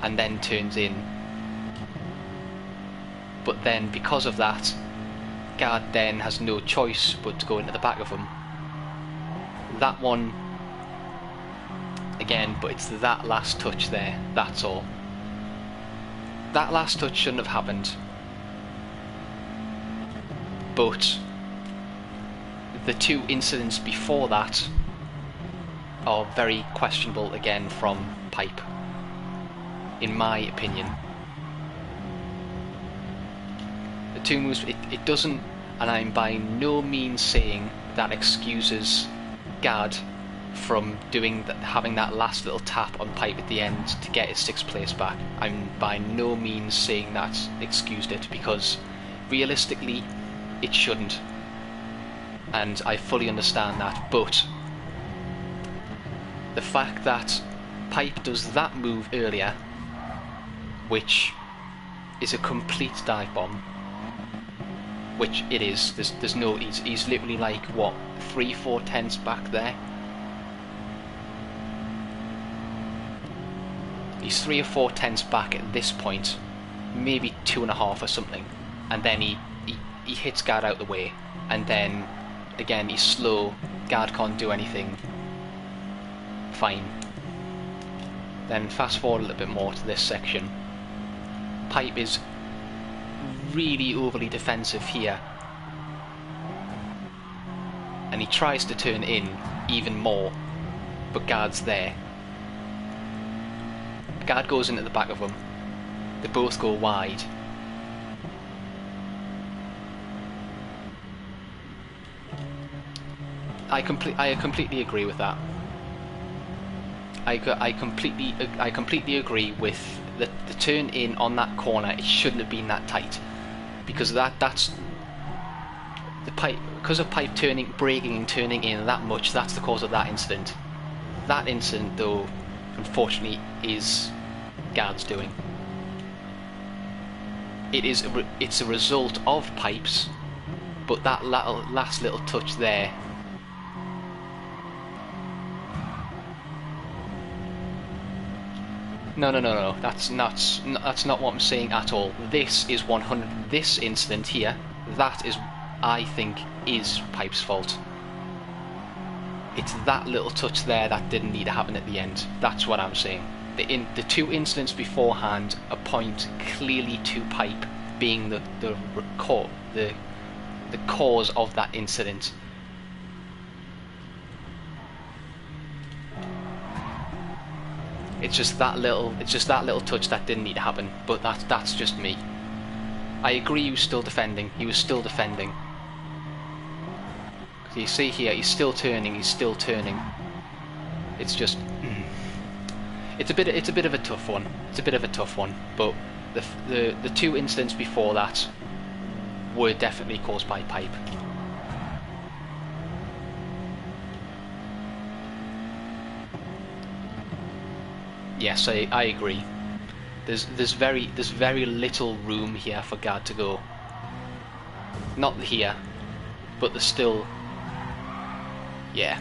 and then turns in. But then because of that, Guard then has no choice but to go into the back of him. That one again, but it's that last touch there, that's all. That last touch shouldn't have happened, but the two incidents before that are very questionable again from Pipe, in my opinion. The two moves, it doesn't, and I'm by no means saying that excuses Gad from having that last little tap on Pipe at the end to get his 6th place back. I'm by no means saying that excused it, because realistically it shouldn't, and I fully understand that. But the fact that Pipe does that move earlier, which is a complete dive bomb, which it is, there's no, he's literally like, what, 3-4 tenths back there. He's 3 or 4 tenths back at this point, maybe 2.5 or something, and then he hits Gad out the way, and then again he's slow, Gad can't do anything, fine. Then fast forward a little bit more to this section. Pipe is really overly defensive here, and he tries to turn in even more, but Gad's there. Gad goes into the back of him. They both go wide. I completely agree with that. I completely agree with the turn in on that corner. It shouldn't have been that tight, because that's the Pipe, because of Pipe braking and turning in that much. That's the cause of that incident. That incident, though, unfortunately, is Gad's doing. It's a result of Pipe's, but that last little touch there. No. That's not what I'm saying at all. This is 100. This incident here, that is, I think, is Pipe's fault. It's that little touch there that didn't need to happen at the end. That's what I'm saying. The two incidents beforehand point clearly to Pipe being the cause of that incident. It's just that little touch that didn't need to happen. But that's just me. I agree. He was still defending. You see here, he's still turning. It's just, it's a bit of a tough one. But the two incidents before that were definitely caused by Pipe. Yes, I agree. There's very little room here for Gad to go. Not here, but there's still. Yeah.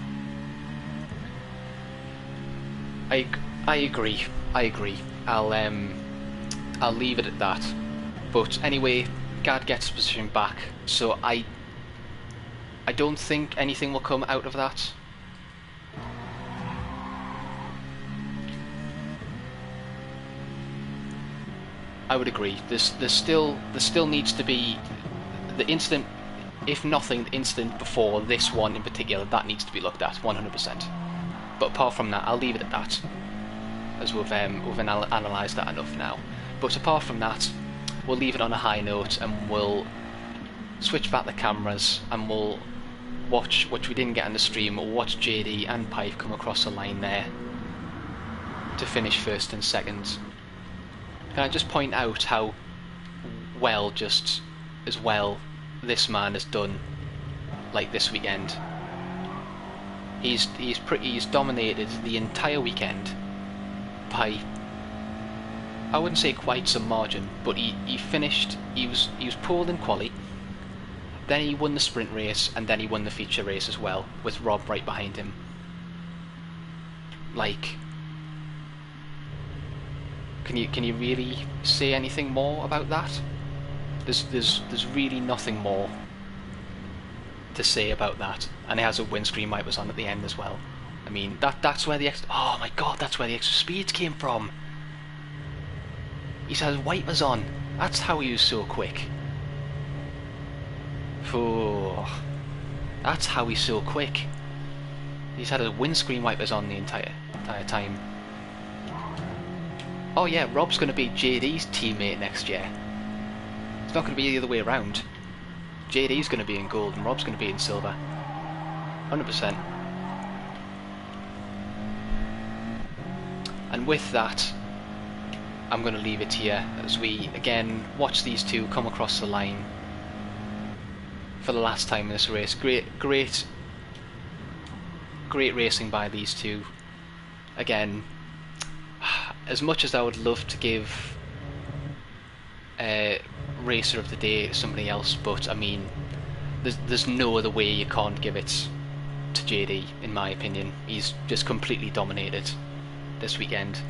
I agree. I'll leave it at that. But anyway, Gad gets his position back, so I don't think anything will come out of that. I would agree. There still needs to be the incident. If nothing, the incident before this one in particular, that needs to be looked at 100%. But apart from that, I'll leave it at that, as we've analysed that enough now. But apart from that, we'll leave it on a high note, and we'll switch back the cameras, and we'll watch, which we didn't get on the stream, we'll watch JD and Pipe come across the line there to finish first and second. Can I just point out how well, just as well, this man has done, like this weekend. He's dominated the entire weekend by, I wouldn't say quite some margin, but he finished. He was pole in quali, then he won the sprint race, and then he won the feature race as well, with Rob right behind him. Like, can you really say anything more about that? There's really nothing more to say about that, and it has a windscreen wipers on at the end as well. I mean, that's where the extra, oh my god, that's where the extra speeds came from. He has wipers on. That's how he was so quick. Oh, that's how he's so quick. He's had his windscreen wipers on the entire time. Oh yeah, Rob's going to be JD's teammate next year. It's not going to be the other way around. JD's going to be in gold and Rob's going to be in silver. 100%. And with that, I'm going to leave it here as we again watch these two come across the line for the last time in this race. Great racing by these two. Again, as much as I would love to give Racer of the Day to somebody else, but I mean, there's no other way you can't give it to JD, in my opinion. He's just completely dominated this weekend.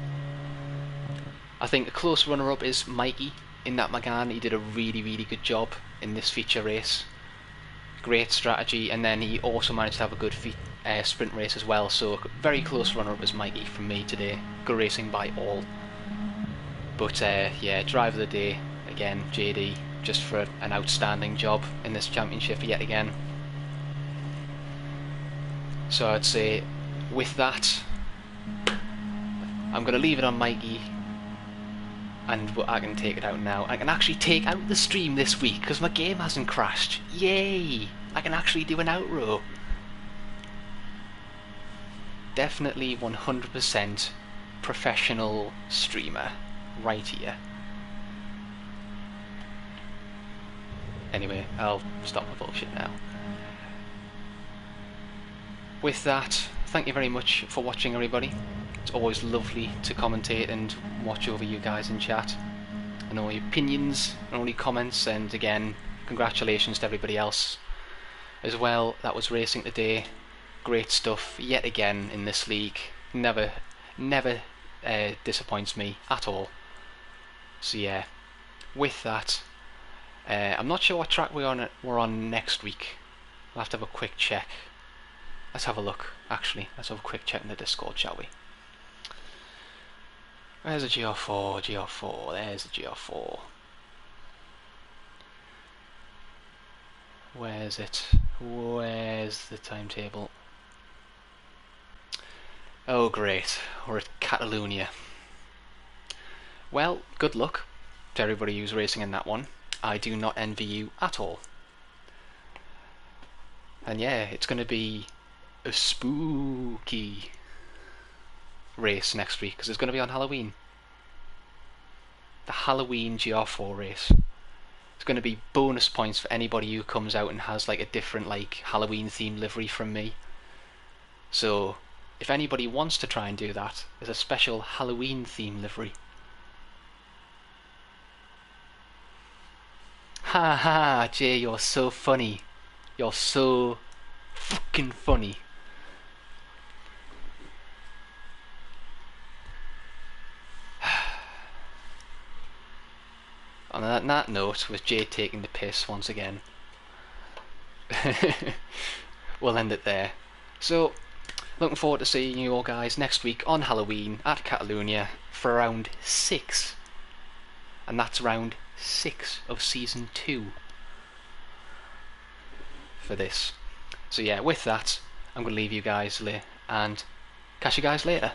I think a close runner-up is Mikey in that Megane. He did a really good job in this feature race. Great strategy, and then he also managed to have a good sprint race as well, so very close runner-up is Mikey from me today. Good racing by all. But yeah, driver of the day, again, JD, just for an outstanding job in this championship yet again. So I'd say, with that, I'm going to leave it on Mikey, and I can take it out now. I can actually take out the stream this week because my game hasn't crashed. Yay! I can actually do an outro. Definitely 100% professional streamer right here. Anyway, I'll stop my bullshit now. With that, thank you very much for watching, everybody. It's always lovely to commentate and watch over you guys in chat and all your opinions and all your comments, and again, congratulations to everybody else as well that was racing today. Great stuff yet again in this league. Never disappoints me at all. So yeah, with that, I'm not sure what track we're on next week. I'll have to have a quick check. Let's have a look, actually. Let's have a quick check in the Discord, shall we? Where's the GR4? GR4, there's the GR4. Where's it? Where's the timetable? Oh great, we're at Catalonia. Well, good luck to everybody who's racing in that one. I do not envy you at all. And yeah, it's going to be a spooky race next week because it's going to be on Halloween. The Halloween GR4 race. It's going to be bonus points for anybody who comes out and has like a different like Halloween themed livery from me. So if anybody wants to try and do that, there's a special Halloween themed livery. Ha ha, Jay, you're so funny. You're so fucking funny. On that note, with Jay taking the piss once again, we'll end it there. So, looking forward to seeing you all guys next week on Halloween at Catalonia for round 6. And that's round 6 of season 2 for this. So yeah, with that, I'm going to leave you guys and catch you guys later.